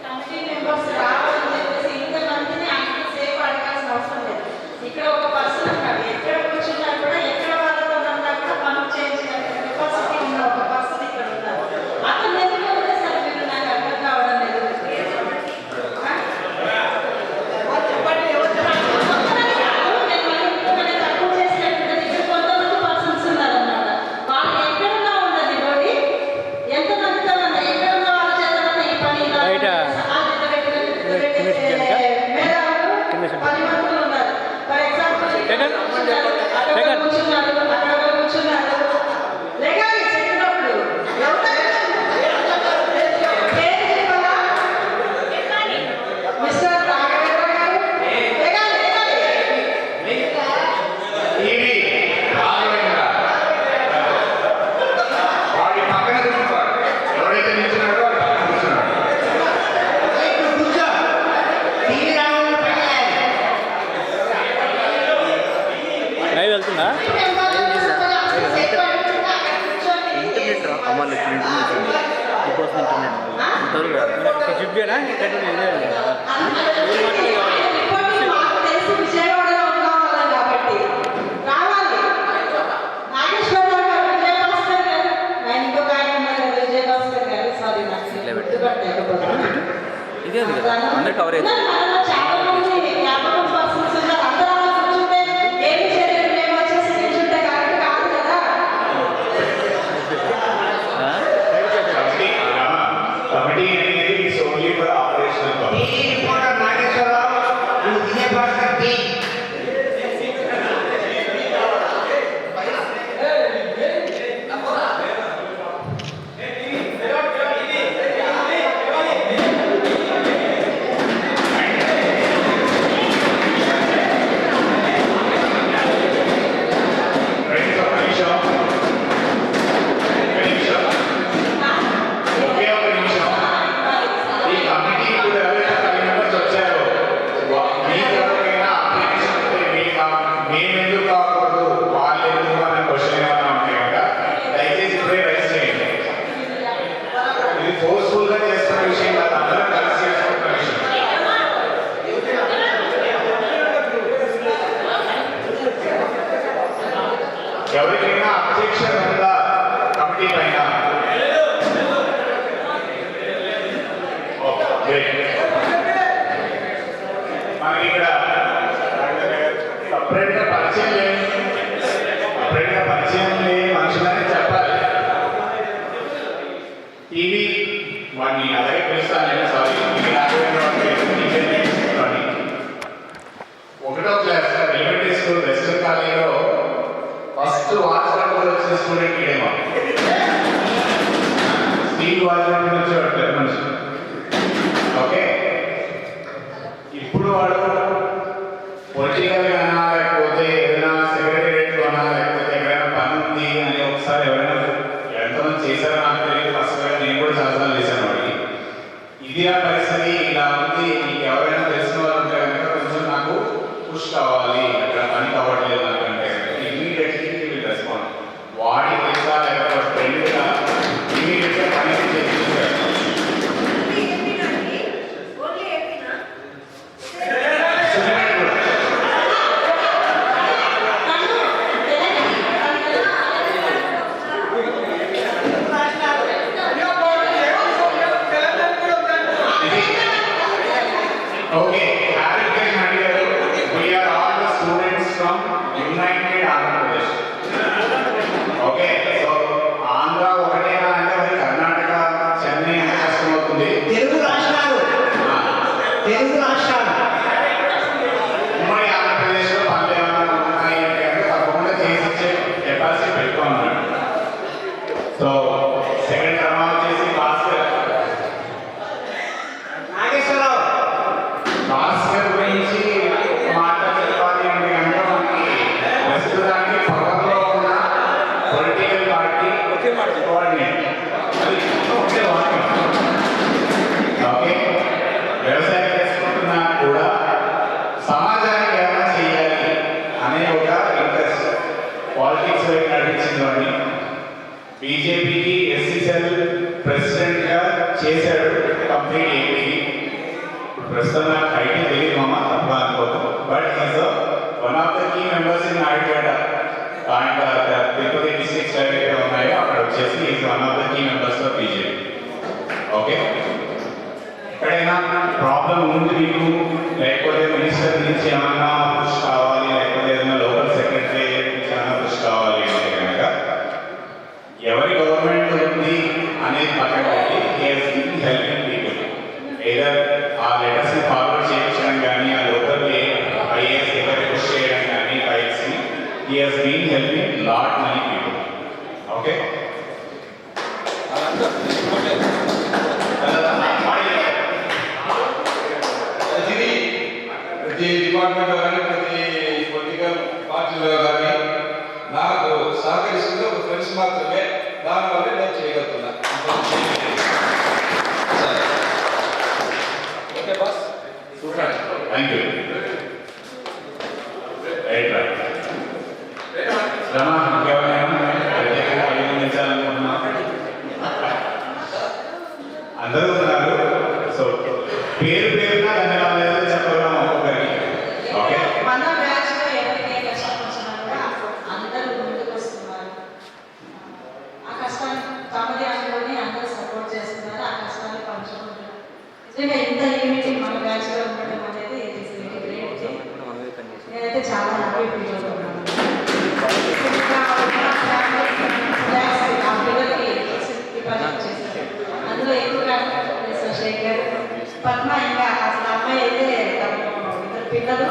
కమిటీ మెంబర్స్ రావాలని చెప్పేసి ఇంతమందిని అంత సేపు అడగాల్సిన అవసరం లేదు. ఇక్కడ ఒక పర్సన్ ఉన్నాడు, ఎక్కడ కూర్చున్నా కూడా ఎక్కడ వాళ్ళతో ఉన్నా కూడా పనులు చేయించిన కెపాసిటీ ఉన్న ఒక పర్సన్ ఇక్కడ ఉన్నారు. అతను ఎందుకు వదిలేస్తారు మీరు? నాకు అర్థం కావడం లేదు. తక్కువ చేసినట్టు ఇక్కడ కొంతమంది పర్సన్స్ ఉన్నారన్నమాట. వాళ్ళు ఎక్కడున్నా ఉండదు బోడి ఎంతమందితో ఉన్నా ఎక్కడున్న వాళ్ళ చేత ఈ పని బయట మేధావులు 10 మంది ఉన్నారు. ఫర్ ఎగ్జాంపుల్ అక్కడ కూర్చున్నారు, అక్కడ కూర్చున్నారు. లేగాలి చెప్పినప్పుడు పేరు చెప్పాలా? మిస్టర్ రాఘవేంద్ర గారు లేగాలి లేగాలి. ఇది రాఘవేంద్ర వాడి పక్కన కూర్చున్నాడు. ఎవరైతే నిల్చున్నాడో వాడి పక్కన కూర్చున్నాడు. ఇప్పుడు కూర్చో. టీవీ రావాలని పని లేదు. లైవ్ వెళ్తుందా? ఇంటర్నెట్ అమ్మ ఇంటర్నెట్ ఇంకోసం ఇంటర్నెట్ ఇంతవరకు రాదు. జిబ్బేనా విజయవాడలో ఉన్నాం కాబట్టి రావాలి. నాగేశ్వరరావు గారు, విజయభాస్కర్ గారు, ఆయన ఇంకొక ఆయన ఉన్నారు కదా, విజయభాస్కర్ గారు. సారీ నాకు గుర్తుపట్టలేకపోతున్నాను. ఇదే ఉంది కదా, అందరు కవర్ అవుతుంది. చాలా మంది జ్ఞాపకం పర్సన్స్ ఉన్నారు. అందరూ అలా కూర్చుంటే ఏమి చేయలేదు, మేము వచ్చేసి నిల్చుంటే కరెక్ట్ కాదు కదా. కమిటీ అనేది it's only for operational purpose. TV reporter Nageswararao, నువ్వు విజయభాస్కర్ టీ. ఫ్రెండ్స్, ఒక నిమిషం ఒకే ఒక నిమిషం. ఈ కమిటీ ఇప్పుడు ఎవరైతే 10 మెంబర్స్ వచ్చారో మీకు ఎవరికైనా అప్లికేషన్ ఉంటే మేము ఎందుకు కాకూడదు, వాళ్ళు ఎందుకు అనే క్వశ్చన్ ఏమైనా ఉంటే కనుక దయచేసి ఇప్పుడే రైస్ చేయండి. ఇది ఫోర్స్ఫుల్ గా చేస్తున్న విషయం కాదు, అందరం కలిసి చేసుకుంటున్న విషయం. ఎవరికైనా అబ్జెక్షన్ ఉందా కమిటీ పైన? మనకి ఇక్కడ సపరేట్గా పరిచయం లేని మనుషులని చెప్పాలి. టీవీ వాడిని అలాగే పిలుస్తాను నేను, సారీ ఒకటో క్లాస్ ఎలిమెంటరీ స్కూల్ వెస్టర్న్ కాలేజీలో ఫస్ట్ వాచ్మెన్ కూడా వచ్చిన స్టూడెంట్ ఇదేమో స్టీల్ వాచ్మెన్ నుంచి వాడు పెద్ద మనిషి. ఓకే, ఇప్పుడు వాడు పొలిటికల్ అన్నా లేకపోతే ఏదైనా సెక్రటేరియట్ అన్నా లేకపోతే ఎక్కడైనా పని ఉంది అని ఒకసారి ఎవరైనా ఎంతమంది చేశారో నాకు తెలియదు, ఫస్ట్ నేను కూడా చాలాసార్లు చేశాను వాడికి. ఇది ఆ పరిస్థితి ఇలా ఉంది, మీకు ఎవరైనా తెలిసిన వాళ్ళు ఉంటే కనుక కొంచెం నాకు పుష్ కావాలి, అక్కడ పని కావట్లేదు నాకంటే ఇమీడియట్లీ విల్ రెస్పాండ్. వాడి తెలుసా లేకపోతే ఫ్రెండ్గా ఇమీడియట్గా పని చేసేసారు. Okay, clarification అడిగారు. We are all the students from United Andhra Pradesh. Okay, so Andhra ఒకటేనా అంటే మరి కర్ణాటక, చెన్నై అంటే కష్టమవుతుంది. తెలుగు రాష్ట్రాలు ఉమ్మడి ఆంధ్రప్రదేశ్లో పనులు ఏమైనా ఉన్నాయి అంటే కనుక తప్పకుండా చేసి ఇచ్చే కెపాసిటీ పెట్టుకున్నాడు. సో సెకండ్ టర్మ్ వచ్చేసి భాస్కర్ నాగేశ్వరరావు. భాస్కర్ గురించి మాట్లాడాలి అంటే కనుక మనకి ప్రస్తుతానికి పవర్లో ఉన్న పొలిటికల్ పార్టీ కోఆర్డినేట్ అది ఒకే వాక్యం. ఓకే, వ్యవసాయం చేసుకుంటున్నా కూడా సమాజానికి ఏమైనా చేయాలి అనే ఒక ఇంట్రెస్ట్ పాలిటిక్స్ వైపు నడిపించింది వాడిని. బీజేపీకి ఎస్సీ సెల్ ప్రెసిడెంట్గా చేశాడు కంప్లీట్ ఏపీకి. ప్రస్తుతం నాకు ఐటీ తెలియదు మామ, తప్ప అనుకోవద్దు, but is one of the key members in Naidupeta and Tirupati districts ఏవైతే ఉన్నాయో అక్కడ వచ్చేసి is one of the key members of BJP. Okay, ఎక్కడైనా ప్రాబ్లం ఉంది మీకు, లేకపోతే మినిస్టర్ నుంచి ఏమన్నా పుష్ కావాలి, లేకపోతే ఏదైనా లోకల్ సెక్రటరీ నుంచి ఏమైనా పుష్ కావాలి అంటే కనుక ఎవరి గవర్నమెంట్ ఉంది అనేది పక్కన పెట్టి హెల్పింగ్ పీపుల్ ఏదర్ ఆ లెటర్స్ని ఫార్వర్డ్ చేయించడం కానీ, ఆ లోకల్ ఐఏఎస్ దగ్గర పుష్ చేయడం కానీ, ఫైల్స్ని he has been helping lot many people. Okay, ప్రతి డిపార్ట్మెంట్లో కానీ ప్రతి పొలిటికల్ పార్టీలో కానీ నాకు సహకరిస్తుంది ఒక ఫ్రెండ్స్ మాత్రమే. దానివల్ల నేను చేయగలుగుతున్నా. Okay boss, super, thank you. Right right Rama, ఇంకెవరైనా ప్రత్యేకంగా అభినందించాలనుకుంటున్నా? అందరూ ఉన్నారు. సో పేరు పేరుగా ధన్యవాదాలు చెప్పగలం ఒక్కొక్కరికి. ఓకే, మన బ్యాచ్ లో ఎవరికి ఏ కష్టం వచ్చినా కూడా అందరూ ముందుకు వస్తున్నారు. ఆ కష్టాన్ని తమది అనుకొని అందరూ సపోర్ట్ చేస్తున్నారు, ఆ కష్టాన్ని పంచుకుంటున్నారు. నిజంగా ఇంత యూనిటీ మన బ్యాచ్ లో ఉండడం అనేది it is very great thing. నేనైతే చాలా హ్యాపీ ఫీల్ అవుతున్నాను. ఆ పిల్లలకి డిపాజిట్ చేశారు. అందులో ఎక్కువగా శేఖర్, పద్మ, ఇంకా అసలు అమ్మాయి అయితే ఇద్దరు పిల్లలు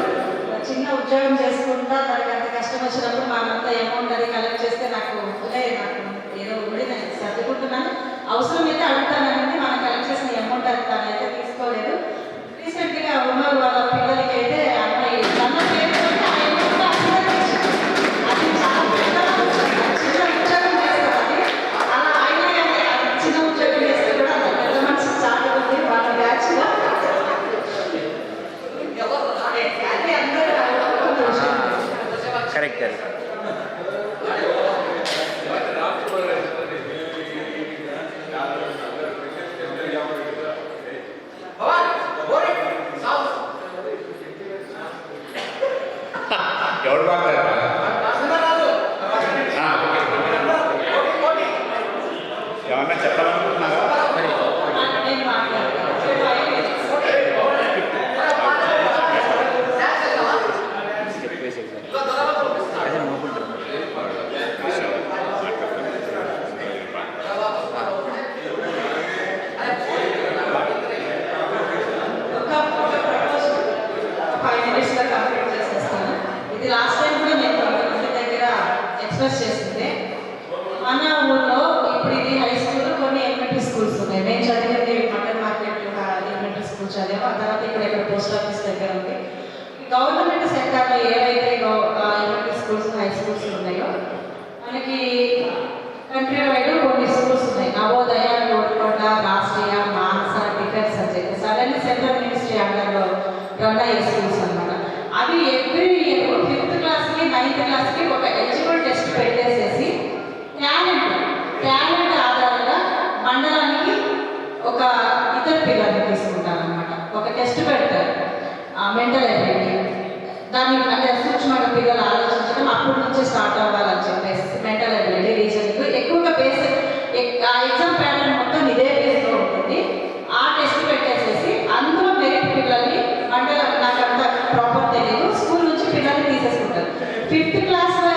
చిన్న ఉద్యోగం చేసుకుంటా తనకి అంత కష్టం వచ్చినప్పుడు మాకంతా అమౌంట్ అది కలెక్ట్ చేస్తే నాకు ఏదో ఉండి నేను సర్దుకుంటున్నాను. అవసరమైతే అడుగుతానంటే మనం కలెక్ట్ చేసిన అమౌంట్ అది తనైతే తీసుకోలేదు. రీసెంట్గా ఉన్నారు వాళ్ళ పిల్లలకి అయితే అమ్మాయి తన పేరుతో ఆ అమౌంట్ అసలు అది చాలా పెద్ద చిన్న ఉద్యోగం చేస్తుంది. అలా అయినా చిన్న ఉద్యోగం చేస్తే కూడా అంత పెద్ద మనిషి చాలా ఉంది వాళ్ళ బ్యాచ్లో. అది అందరూ కరెక్ట్ కరెక్ట్. ఎవరు మాట్లాడతారా? ఏమన్నా చెప్పాలనుకుంటున్నారా? నేను మాట్లాడతాను. చెప్పేసి అదే నోకుంటారు. పోస్ట్ ఆఫీస్ దగ్గర ఉంది. గవర్నమెంట్ సెక్టార్లో ఏవైతే ఎలిమెంటరీ స్కూల్స్, హై స్కూల్స్ ఉన్నాయో మనకి కంట్రీ వైడ్ కొన్ని స్కూల్స్ ఉన్నాయి. నవోదయ, కోడికొండ, రాష్ట్రీయ, మానస, డిఫెన్స్ అని చెప్పి సడన్లీ సెంట్రల్ మినిస్ట్రీ అండర్లో రన్ అయ్యే స్కూల్స్ అన్నమాట. అవి ఎవ్రీ ఇయర్ 5th క్లాస్కి 9th క్లాస్కి ఒక ఎలిజిబుల్ టెస్ట్ పెట్టేసేసి టాలెంట్ ఆధారంగా మండలానికి ఒక ఇద్దరు పిల్లల్ని తీసుకుంటారు అనమాట. ఒక టెస్ట్ పెడతారు మెంటల్ ఎబిలిటీ, దాన్ని అంటే సూక్ష్మంగా పిల్లలు ఆలోచించడం అప్పటి నుంచి స్టార్ట్ అవ్వాలని చెప్పేసి మెంటల్ ఎబిలిటీ, రీజనింగ్ ఎక్కువగా బేస్ ఆ ఎగ్జామ్ ప్యాటర్న్ మొత్తం ఇదే బేస్లో ఉంటుంది. ఆ టెస్ట్ పెట్టేసేసి అందులో మెరిట్ పిల్లల్ని అంటే నాకు అంత ప్రాపర్ తెలియదు, స్కూల్ నుంచి పిల్లల్ని తీసేసుకుంటారు. 5th క్లాస్లో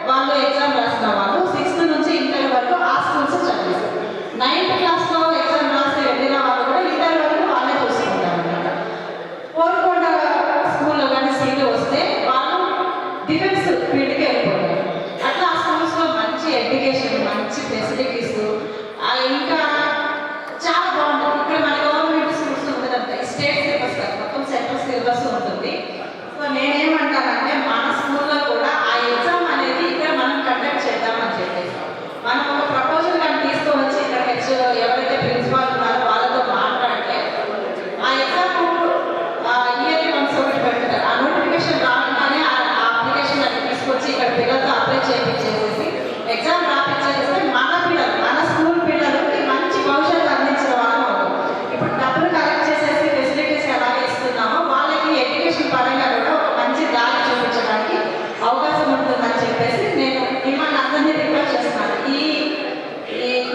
వాళ్ళు ఎగ్జామ్ రాసిన వాళ్ళు 6th నుంచి ఇంటర్ వరకు ఆ స్కూల్స్ చదివిస్తారు. 9th క్లాస్లో ఎగ్జామ్ రాసి వెళ్ళిన వాళ్ళు కూడా ఇంటర్ వరకు వాళ్ళే చూసుకుంటారు అనమాట. కోరుకొండ స్కూల్లో కానీ సీట్లు వస్తే వాళ్ళు డిఫెన్స్ ఫీల్డ్కి వెళ్ళిపోతారు. అట్లా ఆ స్కూల్స్లో మంచి ఎడ్యుకేషన్, మంచి ఫెసిలిటీస్, ఇంకా చాలా బాగుంటుంది. ఇక్కడ మన గవర్నమెంట్ స్కూల్స్ ఉంటుందంటే స్టేట్ సిలబస్ కాదు, మొత్తం సెంట్రల్ సిలబస్ ఉంటుంది. సో నేనేమంటానంటే మన స్కూల్లో కూడా ఆ ఎగ్జామ్ అనేది ఇక్కడ మనం కండక్ట్ చేద్దామని చెప్పేసి మనం ఒక ప్రపోజల్ కానీ తీసుకువచ్చి ఇక్కడ ఎవరైతే ప్రిన్సిపాల్ ఉన్నారో వాళ్ళతో మాట్లాడితే ఆ ఎగ్జామ్ ఇయర్లీ వన్స్ ఒకటి పెడతారు. ఆ నోటిఫికేషన్ రాగానే ఆ అప్లికేషన్ అది తీసుకొచ్చి ఇక్కడ పిల్లలతో అప్లై చేయించేసేసి ఎగ్జామ్ రాపించేస్తే మన పిల్లలు, మన స్కూల్ పిల్లలకి మంచి భవిష్యత్తు అందించిన వాళ్ళం అవుతాం. ఇప్పుడు డబ్బులు కలెక్ట్ చేసేసి ఫెసిలిటీస్ ఎలా ఇస్తున్నామో వాళ్ళకి ఎడ్యుకేషన్ పరంగా కూడా ఒక మంచి దారి చూపించడానికి అవకాశం ఉంటుందని చెప్పేసి నేను మిమ్మల్ని అందరినీ రిక్వెస్ట్ చేస్తున్నాను.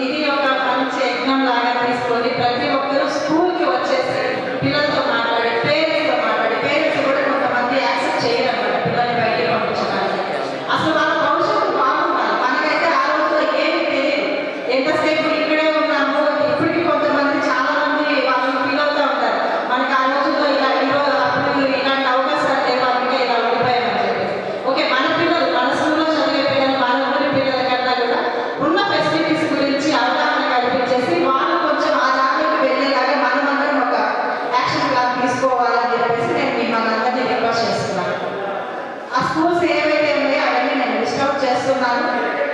ఇది ఒక మంచి ఎగ్జామ్ లాగా తీసుకొని ప్రతి ఒక్కరూ స్కూల్కి వచ్చేసి పిల్లలతో మాట్లాడి, పేరెంట్స్ కూడా కొంతమంది యాక్సెప్ట్ చేయరు అన్నమాట పిల్లల్ని బయటికి పంపించడానికి. అసలు వాళ్ళ భవిష్యత్తు బాగుండాలి. మనకైతే ఆ రోజుల్లో ఏమీ తెలియదు, ఎంతసేపు ఇక్కడే ఉన్నాము. ఇప్పటికీ కొంతమంది చాలా మంది వాళ్ళు ఫీల్ అవుతూ ఉంటారు, మనకి ఆ రోజుల్లో ఇలా అప్పుడు ఇలాంటి అవకాశాలు లేవు, అందుకే ఇలా ఉండిపోయామని చెప్పేసి. ఓకే, మన పిల్లలు, మన స్కూల్లో చదివే పిల్లలు, మన ఊరి పిల్లల కన్నా కూడా ఉన్న ఫెసిలిటీస్ గురించి అవగాహన కల్పించేసి వాళ్ళు కొంచెం ఆ దారిలోకి వెళ్ళేలాగా మనమందరం ఒక యాక్షన్ ప్లాన్ తీసుకోవాలని చెప్పేసి నేను మిమ్మల్ని అందరినీ రిక్వెస్ట్ చేస్తున్నాను. ఆ స్కూల్స్ ఏవైతే ఉన్నాయో అవన్నీ నేను లిస్ట్ అవుట్ చేస్తున్నాను.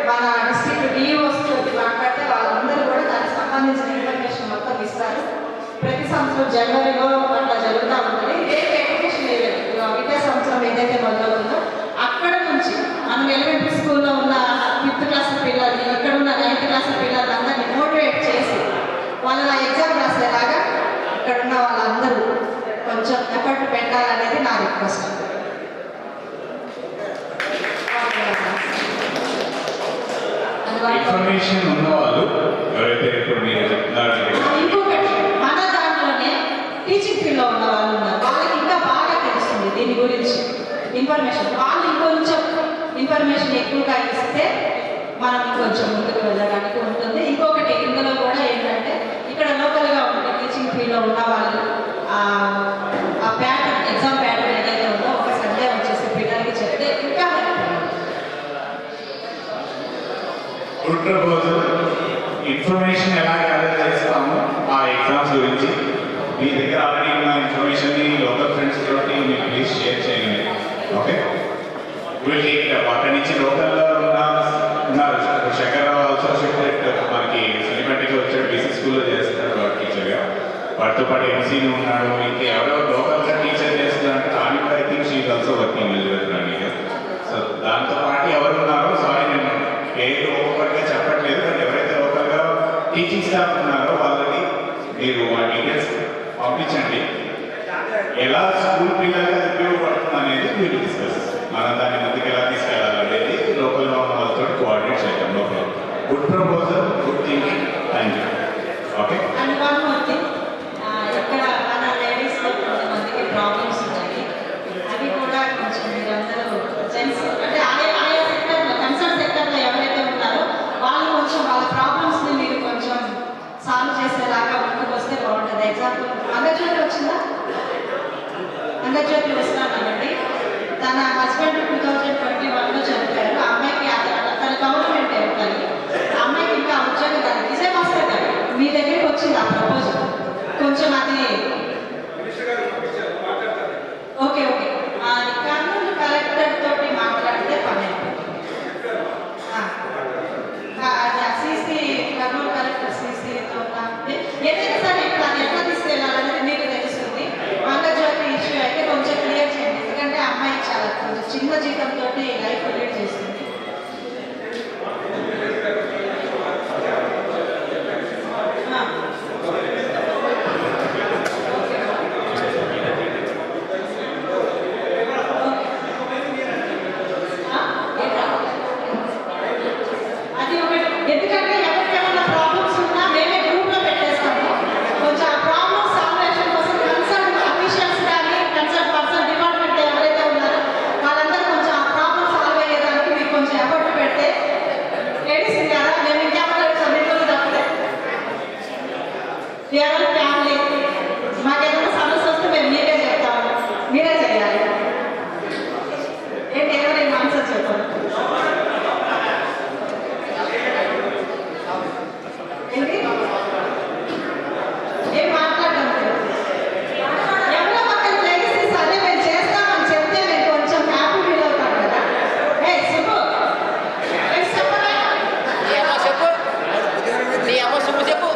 మన డిస్ట్రిక్ట్ డిఓస్ మాట్లాడితే వాళ్ళందరూ కూడా దానికి సంబంధించిన ఇన్ఫర్మేషన్ మొత్తం ఇస్తారు. ప్రతి సంవత్సరం జనవరిలో అట్లా జరుగుతూ ఉంటుంది. రేపు ఎడ్యుకేషన్ విద్యా సంవత్సరం ఏదైతే మొదలవుతుందో అక్కడ నుంచి మనం ఎలిమెంటరీ స్కూల్లో ఉన్న 5th క్లాస్ పిల్లల్ని, ఇక్కడ ఉన్న 9th క్లాస్ పిల్లలందరినీ మోటివేట్ చేసి వాళ్ళ ఎగ్జామ్ రాసేలాగా ఇక్కడ ఉన్న వాళ్ళందరూ కొంచెం ఎఫర్ట్ పెట్టాలనేది నా రిక్వెస్ట్. ఇన్ఫర్మేషన్ ఉన్న వాళ్ళు ఎవరైతే ఇప్పుడు మీరు చెప్తున్నారు, ఇంకొకటి మన దాంట్లోనే టీచింగ్ ఫీల్డ్లో ఉన్న వాళ్ళు ఉన్నారు, వాళ్ళకి ఇంకా బాగా తెలుస్తుంది దీని గురించి ఇన్ఫర్మేషన్. వాళ్ళు ఇంకొంచెం ఇన్ఫర్మేషన్ ఎక్కువగా ఇస్తే మనం ఇంకొంచెం ముందుకు వెళ్ళడానికి ఉంటుంది. ఇంకొకటి ఇందులో కూడా ఏంటంటే ఇక్కడ లోకల్గా ఉంటే టీచింగ్ ఫీల్డ్లో ఉన్న వాళ్ళు ఆ ప్యాటర్న్, ఎగ్జామ్ ప్యాటర్న్ ఏదైతే ఉందో ఒక సండే వచ్చేసి పిల్లలకి చెప్తే ఇంకా గుడ్ ప్రపోజల్. ఇన్ఫర్మేషన్ ఎలా గ్యాదర్ చేస్తాము ఆ ఎగ్జామ్స్ గురించి మీ దగ్గర ఆల్రెడీ ఉన్న ఇన్ఫర్మేషన్ని లోకల్ ఫ్రెండ్స్ తోటి మీరు ప్లీజ్ షేర్ చేయండి. ఓకే, విల్ టేక్ అక్కడి నుంచి లోకల్లో ఉన్నారు శేఖర్రావు ఆల్సో మనకి సినిమాటిక్ వచ్చాడు, బీసీ స్కూల్లో చేస్తాడు టీచర్గా. వాటితో పాటు ఎంసీని ఉన్నాడు, ఇంకా ఎవరో లోకల్గా టీచర్ చేస్తున్నారంటే తాను కూడా I think she is also working eligible. So దాంతో పాటు ఎవరు ఉన్నారో, సారీ నేను పేరు ఓవర్గా చెప్పట్లేదు, బట్ ఎవరైతే లోకల్గా టీచింగ్ స్టాఫ్ ఉన్నారో వాళ్ళకి మీరు ఆ డీటెయిల్స్ పంపించండి. ఎలా స్కూల్ పిల్లలకి అది ఉపయోగపడుతుంది అనేది మీరు డిస్కస్, మనం దాన్ని ముందుకు ఎలా తీసుకెళ్ళాలనేది లోకల్గా ఉన్న వాళ్ళతో కోఆర్డినేట్ చేద్దాం. లో good proposal, good thinking. Thank you. Okay, and one more thing, ఇక్కడ మన లేడీస్లో కొంతమందికి ప్రాబ్లమ్స్ ఉన్నాయి. అవి కూడా కొంచెం మీరందరూ జెంట్స్ అంటే ఆయా సెక్టర్లో, కన్సర్న్ సెక్టర్లో ఎవరైతే ఉన్నారో వాళ్ళు కొంచెం వాళ్ళ ప్రాబ్లమ్స్ని మీరు కొంచెం సాల్వ్ చేసేలాగా ముందుకు వస్తే బాగుంటుంది. ఎగ్జాంపుల్ అంగజ్యోతి వచ్చిందా? అంగజ్యోతి వస్తున్నానండి. తన హస్బెండ్ 2021లో చనిపోయారు. ఆ అమ్మాయికి తన గవర్నమెంట్ ఎంప్లాయీ, ఆ అమ్మాయికి ఇంకా ఉద్యోగం కాదు, నిజం వస్తే కదా మీ దగ్గరికి వచ్చింది ఆ ప్రపోజల్. కొంచెం అది యువర్ ఫ్యామిలీ. మాకేదైనా సమస్య వస్తే మేము మీకే చెప్తాము, మీరే చేయాలి. ఏంటి ఎవరైనా ఆన్సర్ చెప్పండి. ఏంటి ఏం మాట్లాడడం లేదు. ఎవరో ఒకరు లేచి సరే మేము చేస్తామని చెప్తే మేము కొంచెం హ్యాపీ ఫీల్ అవుతాం కదా. ఏ సుబ్బు చెప్పరా? చెప్పు నీ అమ్మ సుబ్బు చెప్పు.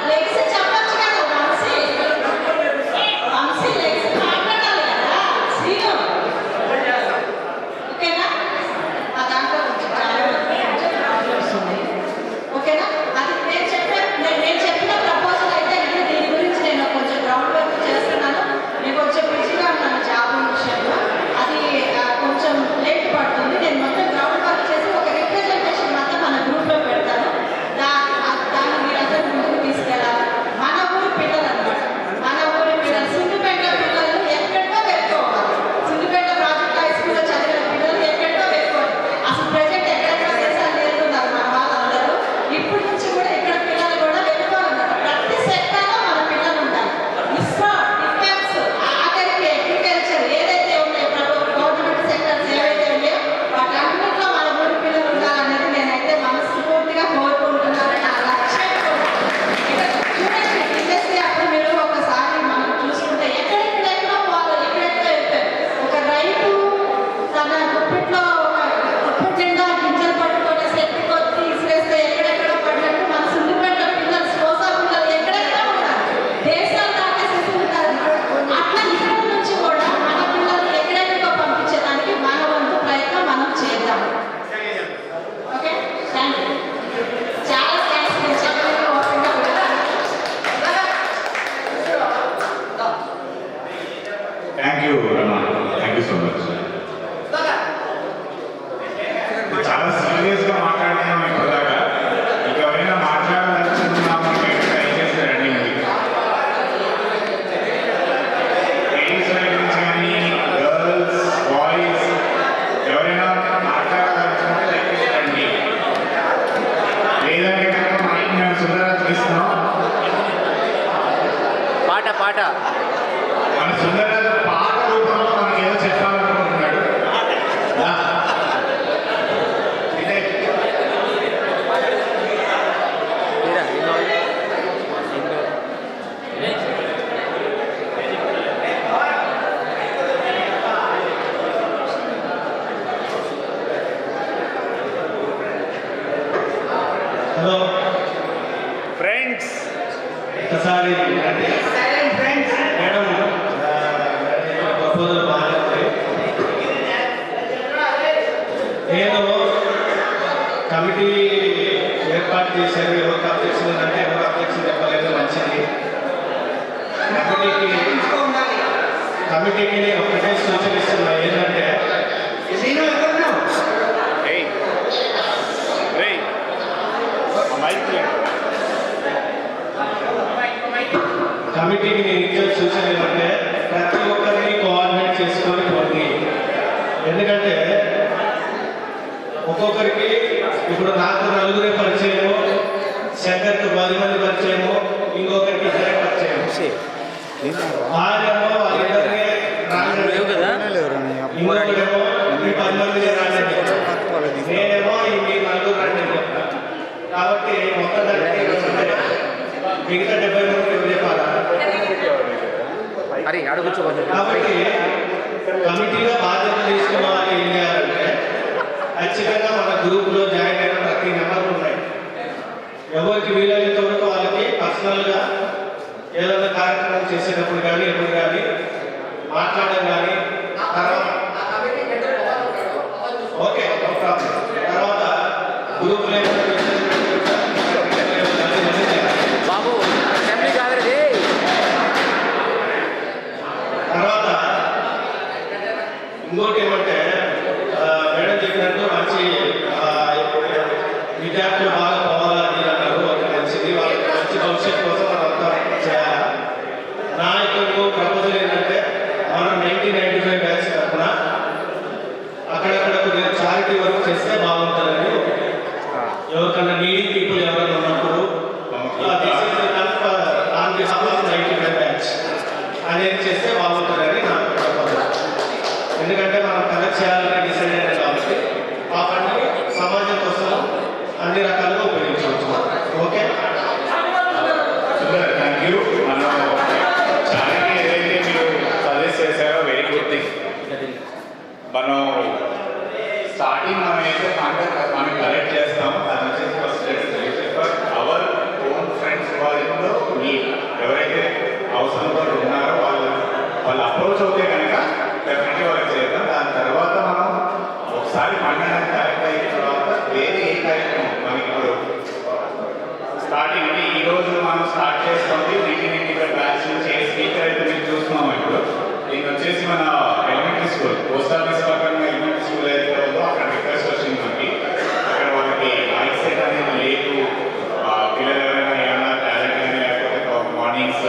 లేచి చెప్పొచ్చు కదా వంశీ. వంశీ లేచి మాట్లాడాలి కదా. శ్రీను ఓకేనా? ఆ దాంట్లో కొంచెం ప్రాబ్లం వస్తుంది. ఓకేనా? అది నేను చెప్పిన ప్రపోజల్ అయితే ఇది. దీని గురించి నేను కొంచెం గ్రౌండ్ వర్క్ చేస్తున్నాను. నేను కొంచెం బిజీగా ఉన్నాను జాబ్ విషయంలో. అది కొంచెం లేట్ పడుతుంది. నేను మొత్తం గ్రౌండ్ వర్క్ చేసి ఒక రిప్రజెంటేషన్ మాత్రం మన గ్రూప్లో పెడతాను. దాన్ని మీరందరూ ముందుకు తీసుకెళ్ళాలి. మన ఊరి పిల్లలు అన్నమాట. మన ఊరి పిల్లలు సిద్దిపేట పిల్లలు ఎక్కడికో వెళ్ళిపోవాలి. సిద్దిపేట ప్రాజెక్ట్ హై స్కూల్లో చదివిన పిల్లలు ఎక్కడికో వెళ్ళిపోవాలి. అసలు ప్రజెంట్ ఎక్కడెక్కడ దేశాలు నేర్పుతున్నారు మన వాళ్ళందరూ. ఇప్పటి నుంచి కూడా ఇక్కడ పిల్లలు కూడా వెళ్ళిపోవాలన్నమాట. ప్రతి సెక్టార్లో మన పిల్లలు ఉంటారు. ఇస్రో, డిఫెన్స్, ఆఖరికి అగ్రికల్చర్ ఏదైతే ఉన్నాయో గవర్నమెంట్ సెక్టర్స్ ఏవైతే ఉన్నాయో వాటన్నింటిలో మన ఊరి పిల్లలు ఉండాలనేది నేనైతే మనస్ఫూర్తిగా కోరుకుంటున్నాను. నా లక్ష్యం కూడా. చూడండి ఇండస్ట్రీ అప్పుడు మీరు ఒకసారి మనం చూసుకుంటే ఎక్కడెక్కడెక్కడో వాళ్ళు ఎక్కడెక్కడో వెళ్తారు. ఒక రైతు తన గుప్పిట్లో గుప్పిట్ నిండా గింజలు పట్టుకొని సెట్టు కొద్ది ఇసిరేస్తే ఎక్కడెక్కడో పడినట్టు మన సిద్దిపేట పిల్లలు సోసా పిల్లలు ఎక్కడెక్కడో ఉన్నారు. దేశాలు దాటేసేసి ఉంటారు. అట్లా ఇక్కడ నుంచి కూడా మన పిల్లల్ని ఎక్కడెక్కడో పంపించడానికి మన వంతు ప్రయత్నం మనం చేద్దాం. Okay thank you. చాలా థ్యాంక్స్. నేను చెప్పిన ఓపెన్గా thank you Rama, thank you so much. చాలా సీరియస్గా మాట్లాడుతున్నాం ఇప్పటిదాకా. ఇంకా ఎవరైనా మాట్లాడాలనుకుంటున్నామంటే దయచేసి రండి. లేడీస్ వైపు నుంచి కానీ గర్ల్స్ బాయ్స్ ఎవరైనా మాట్లాడాలనుకుంటే దయచేసి రండి. లేదంటే కనుక మైక్ మేము సుందరానికి ఇస్తున్నాం. పాట పాట మన సుందరరాజు పాట రూపంలో మనకి ఏదో చెప్పాలనుకుంటున్నాడు. ఇదే. హలో ఫ్రెండ్స్ ఒకసారి మేడం ప్రపోజల్ బాగుంది. నేను కమిటీ ఏర్పాటు చేశాను. ఎవరికి అబ్జెక్షన్ ఉందంటే ఎవరు అబ్జెక్షన్ చెప్పలేదు, మంచిది. కమిటీకి నేను ఒకటే సూచనిస్తున్నా ఏంటంటే శ్రీను ఎక్కడున్నావు? కమిటీకి నేను ఇచ్చే సూచన ఏమంటే ప్రతి ఒక్కరిని కోఆర్డినేట్ చేసుకొని పోండి. ఎందుకంటే ఒక్కొక్కరికి ఇప్పుడు నాకు నలుగురే పరిచయము, శంకర్కి 10 మంది పరిచయము, ఇంకొకరికి 2 పరిచయం. వాళ్ళేమో వాళ్ళిద్దరిని లేవు కదా. ఇంకొకరేమో ఈ 10 మందిని రాలేదు, నేనేమో ఈ మీ నలుగురు రండి. కాబట్టి మొత్తం మిగతా 70 మంది చెప్పాలా? అరే అడుగుచ్చు. కాబట్టి కమిటీలో బాధ్యత తీసుకున్న వాళ్ళు ఏం చేయాలంటే ఖచ్చితంగా మన గ్రూప్లో జాయిన్ అయిన ప్రతి నెంబర్లు ఉన్నాయి. ఎవరికి వీలైనంత వరకు వాళ్ళకి పర్సనల్గా ఏదైనా కార్యక్రమం చేసేటప్పుడు కానీ ఎప్పుడు కానీ మాట్లాడడం కానీ తర్వాత ఓకే నో ప్రాబ్లం. తర్వాత గ్రూప్లో బాబు అసెంబ్లీ కాదు. తర్వాత ఇంకోటి ఏమంటే మేడం చెప్పినట్టు మంచి విద్యార్థులు బాగా పోవాలని అన్నారు. ఒక మంచిది, వాళ్ళకి మంచి భవిష్యత్తు కోసం మనం అంతా చేయాలి. నా యొక్క ప్రపోజల్ ఏంటంటే మనం 1995 బ్యాచ్ తరఫున అక్కడక్కడ కొద్దిగా చారిటీ వర్క్ చేస్తే బాగుంటుందని స్టార్టింగ్ మనం అయితే మనం కలెక్ట్ చేస్తాము, అది వచ్చేసి ఫస్ట్ అవర్ ఓన్ ఫ్రెండ్స్ వాళ్ళలో మీ ఎవరైతే అవసరంతో ఉన్నారో వాళ్ళు అప్రోచ్ అవుతే కనుక డెఫినెట్లీ వాళ్ళకి చేద్దాం. దాని తర్వాత మనం ఒకసారి మండలానికి కలెక్ట్ అయిన తర్వాత వేరే ఏ కార్యక్రమం మనకి ఇప్పుడు స్టార్టింగ్ అంటే ఈ రోజు మనం స్టార్ట్ చేస్తుంది 1995 బ్యాచ్ నుంచి ఏ స్పీకర్ అయితే మీరు చూస్తున్నాం. ఇప్పుడు దీనికి వచ్చేసి మన ఎలిమెంటరీ స్కూల్ పోస్ట్ ఆఫీస్ పక్కన ఎలిమెంటరీ స్కూల్ అయితే ఉందో అక్కడ రిక్వెస్ట్ వచ్చింది మనకి. అక్కడ వాళ్ళకి మైక్ సెట్ అనేది లేదు, పిల్లలు ఎవరైనా ఏమైనా టాలెంట్ కానీ లేకపోతే మార్నింగ్స్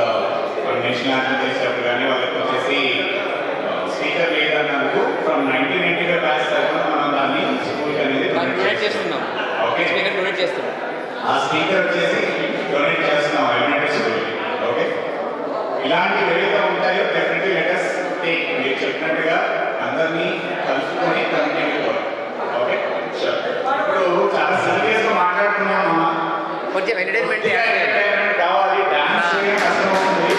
నేషనల్ యాంథమ్ చేసేటప్పుడు కానీ వాళ్ళకి వచ్చేసి స్పీకర్ లేదన్నందుకు ఫ్రమ్ 1995 బ్యాచ్ తరఫున మనం దాన్ని స్కూల్కి అనేది డొనేట్ చేస్తున్నాం. ఓకే, స్పీకర్ డొనేట్ చేస్తున్నాం. ఆ స్పీకర్ వచ్చేసి డొనేట్ చేస్తున్నాం ఎలిమెంటరీ స్కూల్కి. ఓకే, ఇలాంటివి ఏవైతే ఉంటాయో డెఫినెట్లీ లెటర్స్ టేక్. మీరు చెప్పినట్టుగా అందరినీ కలుసుకొని కంటిన్యూ. Okay, sure. ఇప్పుడు చాలా సీరియస్గా మాట్లాడుతున్నాము. కొంచెం ఎంటర్టైన్మెంట్ ఎంటర్టైన్మెంట్ కావాలి, డాన్స్ చేయడం కష్టం అవుతుంది.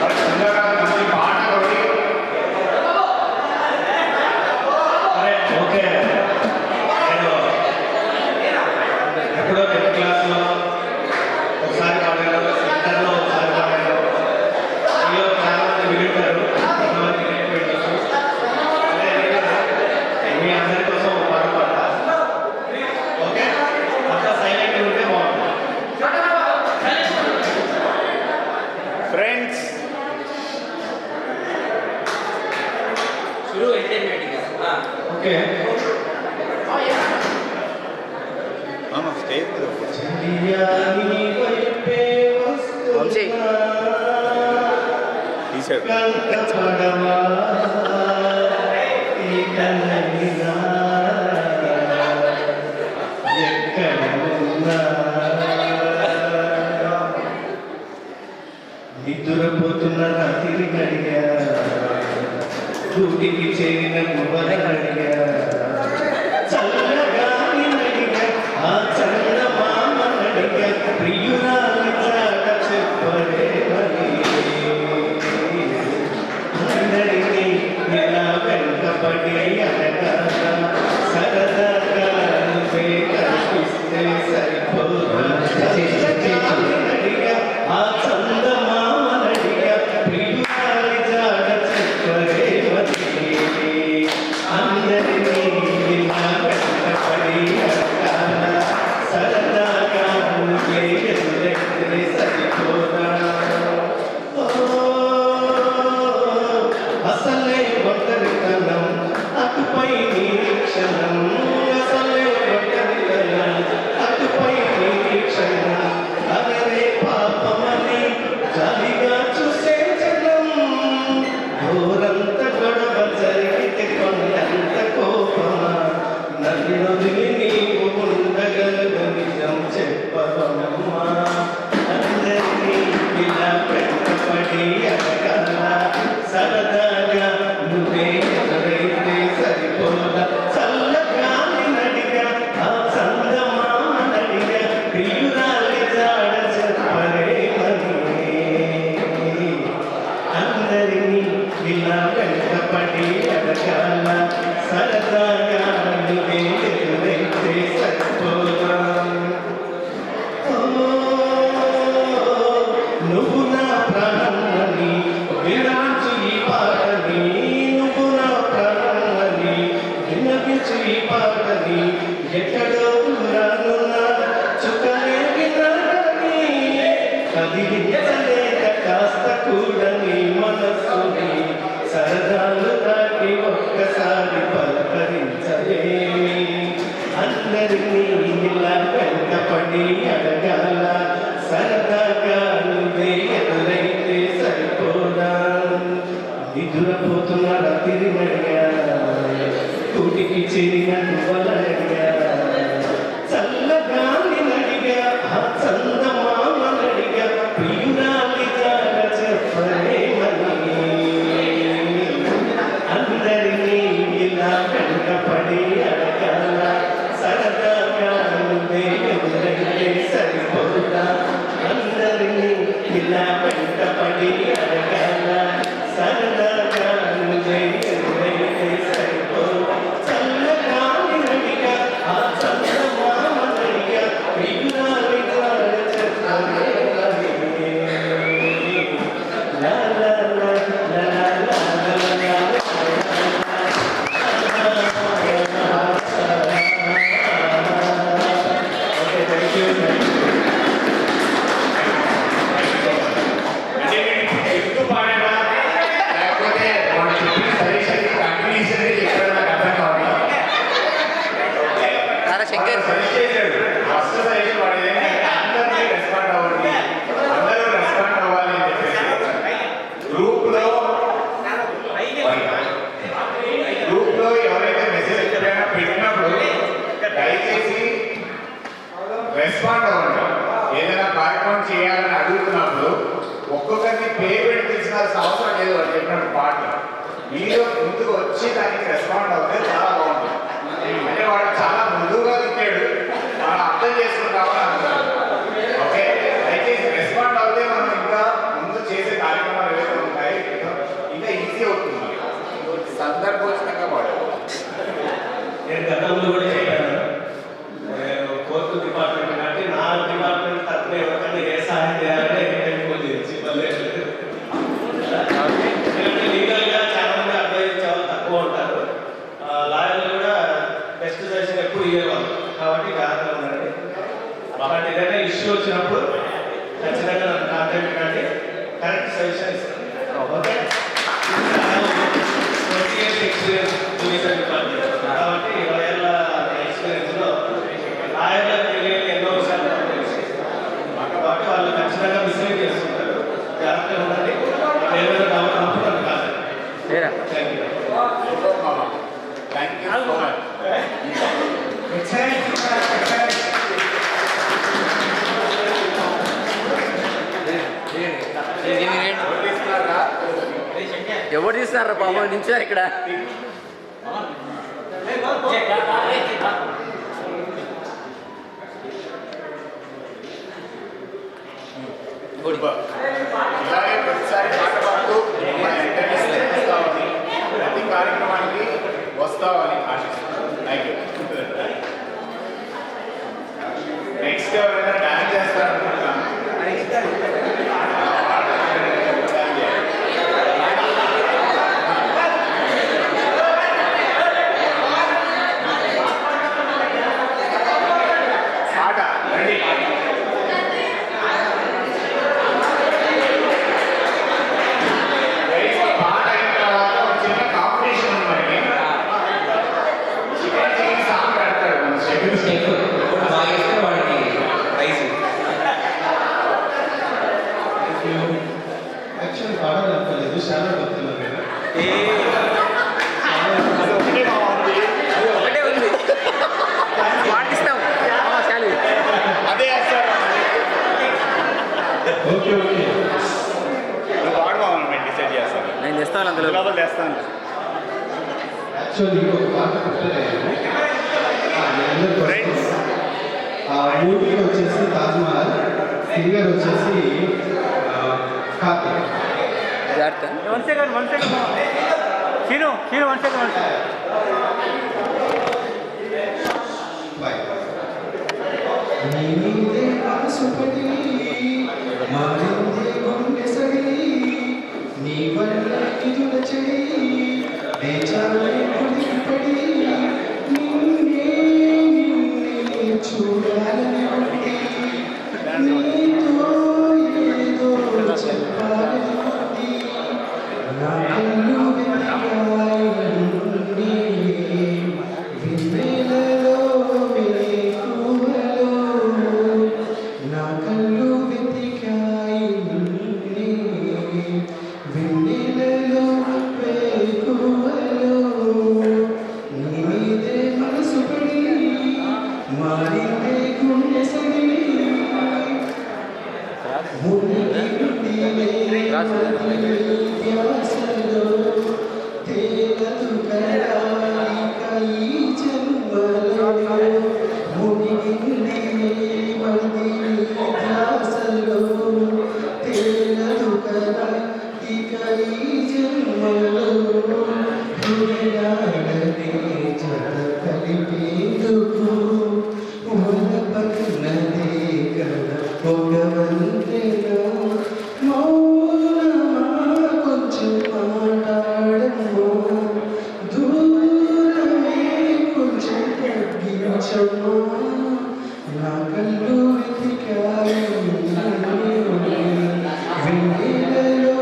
బట్ ముందుగా మంచి పాట ఒకటి. ఓకే, నేను ఎప్పుడో 10th క్లాస్లో ఒకసారి పాడాను, ఇంటర్లో ఒకసారి పాడాను. మీలో చాలా మంది వింటారు, కొంతమంది వినిపించచ్చు. మీ అందరి కోసం ఒక పాట పాడతా. ఓకే, అంతా సైలెంట్ ఉంటే బాగుంటుంది. ఫ్రెండ్స్ शुरू ఎంటర్టైన్మెంట్ కదా. ఓకే, స్టేజ్ వంశీ తీసాడు. నిద్రపోతున్న రాత్రి గడిగా డ్యూటీకి చేరిన గువ్వల గడిగా చల్లగాని నడిగా ఆ చల్ల మామ నడిగా ప్రియురాలి చాట చెప్పరే మరి అందరినీ ఇలా వెంటపడి అనగా సరదాగా నువ్వే కనిపిస్తే సరిపోదా నడిగా ఆ చల్ల మామ నడిగా ప్రియురాలి చాట చెప్పరే మరి అందరినీ ఇలా వెంటపడి అనగా సరదాగా నువ్వే ఎదురైతే సరిపోదా అసలే ఒంటరితనం అటుపై నిరీక్షణం అసలే ఒంటరితనం అటుపై నిరీక్షణం అదరే పాపమని జాలిగా చూసే జనం ఘోరంత గొడవ జరిగితే కొండంత కోపమా నన్ను నీవు ఉండగలవు నిజం చెప్పవమ్మా అందరినీ ఇలా వెంటపడి అనగాల సరదాగా నువ్వే ఎదురైతే సరిపోదా చల్లగాలి నడిగా ఆ చందమామ నడిగా ప్రియురాలి జాడ చెప్పరే మరి అందరినీ ఇలా వెంటపడి అనగాల సరదాగా నువ్వే ఎదురైతే సరిపోదా నువ్వు నా ప్రాణమని వినాల్చు ఈ పాటని నువ్వు నా ప్రాణమని వినపించు ఈ పాటని ఎక్కడో రానున్నా చుక్కలే వినాలని కదిలించలేక కాస్త కూడా నీ మనస్సుని సరదాలు దాటి ఒక్కసారి పలకరించలేమి అందరినీ ఇలా వెంటపడి అడగాల సరదాగా నువ్వే ఎదురైతే సరిపోదా నిద్రపోతున్న రాత్రి నడిగా కూటికి చేరిన గువ్వలడిగా చల్లగాలి నడిగా ఆ చందమామ నడిగా ప్రియురాలి జాడ చెప్పరే మరి అందరినీ ఇలా వెంటపడి అడగాల సరదాగా నువ్వే ఎదురైతే సరిపోదా శంకర్ సజెస్ట్ చేశాడు. ఫస్ట్ సజెషన్ వాడేది ఏంటంటే అందరినీ రెస్పాండ్ అవ్వండి, అందరూ రెస్పాండ్ అవ్వాలి అని చెప్పేసి గ్రూప్లో ఎవరైతే మెసేజ్ ఎక్కడైనా పెట్టినప్పుడు దయచేసి రెస్పాండ్ అవ్వండి. ఏదైనా కార్యక్రమం చేయాలని అడుగుతున్నప్పుడు ఒక్కొక్కరిని పేమెంట్ తీసుకోవాల్సిన అవసరం లేదు. వాళ్ళు చెప్పినట్టు పాటలు మీరు ముందుకు వచ్చి దానికి రెస్పాండ్ అవుతే చాలా బాగుంటుంది. అంటే వాడు చాలా మృదువుగా తిట్టాడు, మనం అర్థం చేసుకుంటామని అనుకున్నాడు. ఓకే, దయచేసి రెస్పాండ్ అవుతే మనం ఇంకా ముందు చేసే కార్యక్రమాలు ఏవైతే ఉంటాయి ఇంకా ఈజీ అవుతుంది. సందర్భోచితంగా వాడు నేను గతంలో కూడా చెప్పాను, నేను కోర్టు డిపార్ట్మెంట్ కాబట్టి నా డిపార్ట్మెంట్ తరఫున ఎవరికైనా ఏ సహాయం చేయాలంటే లీగల్గా చాలా మంది అప్లై చేసేవాళ్ళు తక్కువ ఉంటారు, లాయర్లు కూడా బెస్ట్ సజెషన్ ఎప్పుడు ఇవ్వేవాళ్ళు. కాబట్టి జాగ్రత్తగా ఉండండి. అలాంటి ఏదైనా ఇష్యూ వచ్చినప్పుడు ఖచ్చితంగా నన్ను కాంటాక్ట్ కండి, కరెక్ట్ సజెషన్ ఇస్తాను. Okay, 20 years experience judicial department కాబట్టి 20 ఏళ్ళ ఎక్స్పీరియన్స్లో లాయర్లకు తెలియని ఎన్నో విషయాలు నాకు తెలుసు. కాబట్టి వాళ్ళు ఖచ్చితంగా మిస్లీడ్ చేస్తుంటారు. జాగ్రత్తగా ఉండండి. ఏదైనా డౌట్ ఉన్నప్పుడు నన్ను కాదు. Thank you. Thank you so much. ఎవరు తీస్తున్నారా బాబు నించారు ఇక్కడ? ఇలాగే ప్రతిసారి పాట పాడుతూ వస్తామని, ప్రతి కార్యక్రమానికి వస్తామని ఆశిస్తున్నాను. Thank you. నెక్స్ట్ ఎవరైనా డాన్స్ చేస్తారనుకుంటున్నాను. పాట రెడీ. పాట అయిన తర్వాత ఒక చిన్న కాంపిటీషన్ ఉంది. చికెన్ సాంగ్ పెడతాడు మన స్టెప్ బాగా ఇస్తే వాడికి ప్రైజ్. యాక్చువల్లీ పాటలు అనుకోలేదు, చాలా భక్తులు కదా. ఒకటే ఉంది పాటిస్తాం చాలు. అదే సార్. ఓకే ఓకే, నువ్వు పాడమని మేము డిసైడ్ చేస్తాను. నేను తెస్తాను అందులో. లోపల తెస్తాను. యాక్చువల్లీ ఇంకొక పాట ఫ్రెండ్స్. ఆ మూవీకి వచ్చేసి తాజ్మహల్, సింగర్ వచ్చేసి కార్తీక్. జాగ్రత్త. 1 second. Shinu, 1 second. బాయ్. నీదే మనసుపడి మారిందే గుండె సడి, నీ వల్ల ఇదుల చెడి దేచాలే పుడిపడి, నిన్నే చూడాలని ఉంది, నీతో ఏదో చెప్పాలని ఉంది, నా కళ్ళు వెతికాయి వెన్నెలలో వేకువలో, నా కళ్ళు వెతికాయి వెన్నెలలో వేకువలో, నీ మీదే మనసు పడి మారిందే గుండె సడి, ధ్యాసలో తేలదు కళాయిక ఈ జన్మలో, మునిగింది మంది ధ్యాసలో తేలదు కళాయిక ఈ జన్మలో, హృదయాలనే జత కలిపేందుకు పక్కనదే కదా ఒక వంతెన, మౌనమా కొంచెం మాట్లాడము, దూరమే కొంచెం తగ్గించము, నా కళ్ళు వెతికాయి వెన్నెలలో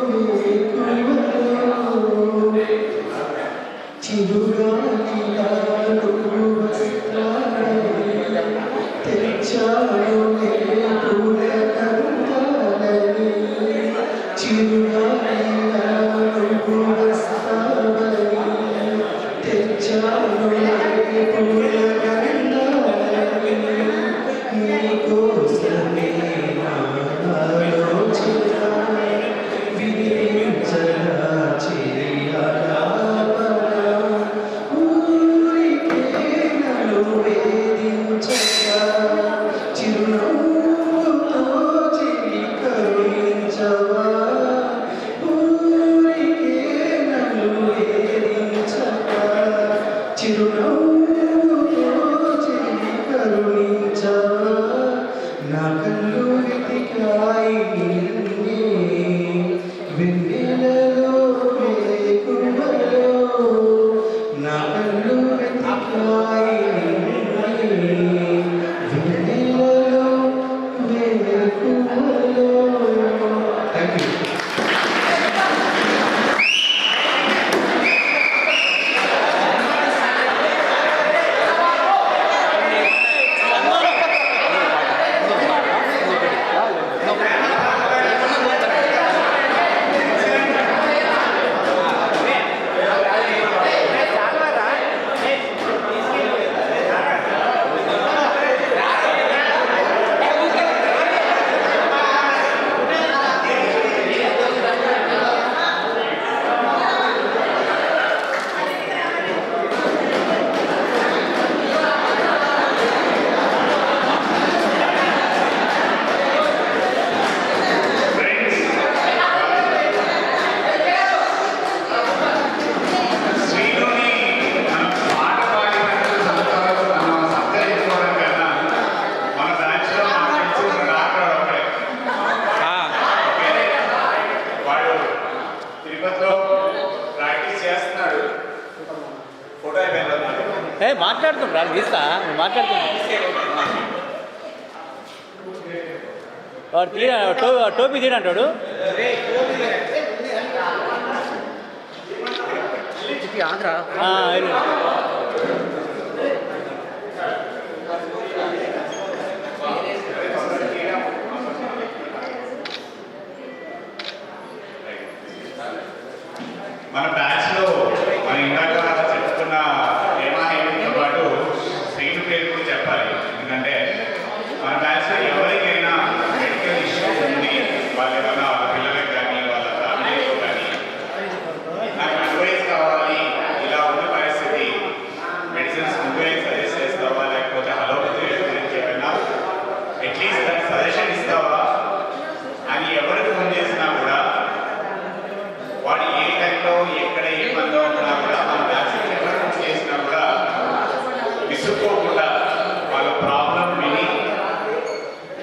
వేకువలో, చిరుగాలిలా వస్త్రాల మాట్లాడుతుండ్రా తీస్తా నువ్వు మాట్లాడుతున్నా వాడు తీయ టోపీ తీయనంటాడు ఆంధ్రా వెళ్ళు మన బ్యాచ్లో మన ఇందాక చెప్పుకున్న హేమతో పాటు శ్రీను పేరు కూడా చెప్పాలి. ఎందుకంటే మన బ్యాచ్లో ఎవరికైనా మెడికల్ ఇష్యూ ఉంది, వాళ్ళు ఏమైనా వాళ్ళ పిల్లలకు కానీ వాళ్ళ ఫ్యామిలీలో కానీ నాకు అడ్వైస్ కావాలి, ఇలా ఉన్న పరిస్థితి, మెడిసిన్స్ నువ్వే సజెస్ట్ చేస్తావా లేకపోతే అలోపతి గురించి ఏమైనా అట్లీస్ట్ దానికి సజెషన్ ఇస్తావా అని ఎవరికి ఫోన్ చేసినా కూడా వాడు ఏ టైంలో ఎక్కడ ఏ పనిలో ఉన్నా కూడా మన బ్యాచ్ ఎవరు చేసినా కూడా విసుక్కోకుండా వాళ్ళ ప్రాబ్లం విని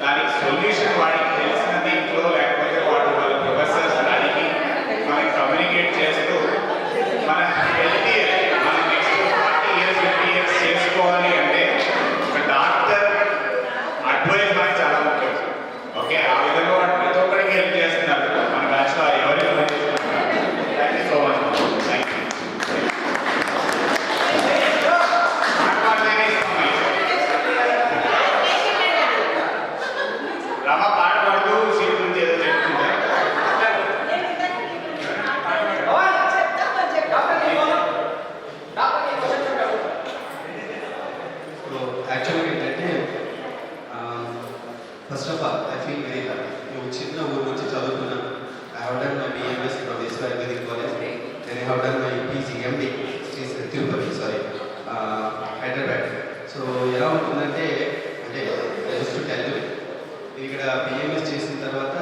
దానికి సొల్యూషన్ వాడికి తెలిసిన దీంట్లో లేకపోతే వాడు వాళ్ళ ప్రొఫెసర్స్ అడిగి మనకి కమ్యూనికేట్ చేస్తూ మన హెల్తీ మన నెక్స్ట్ 40 years 50 years చేసుకోవాలి అంటే ఒక డాక్టర్ అడ్వైస్ మనకి చాలా ముఖ్యం. ఓకే, ఆ విధంగా వాడు ప్రతి ఒక్కరికి హెల్ప్ చేస్తున్నారు మన బ్యాచ్లో ఎవరికి Thank you so much. Thank you. Rama పాట పాడుతూ సీట్ గురించి ఏదో చెప్తుంటే సో యాక్చువల్గా ఏంటంటే first of all I feel very happy. నువ్వు చిన్న ఊరు నుంచి చదువుకున్నాను. I have done my BMS from Iswa Ayurvedic College. Then I have done my PGMD, Tirupati, sorry, Hyderabad. So ఎలా ఉంటుందంటే, అంటే జస్ట్ టెల్ యూ, ఇక్కడ BMS చేసిన తర్వాత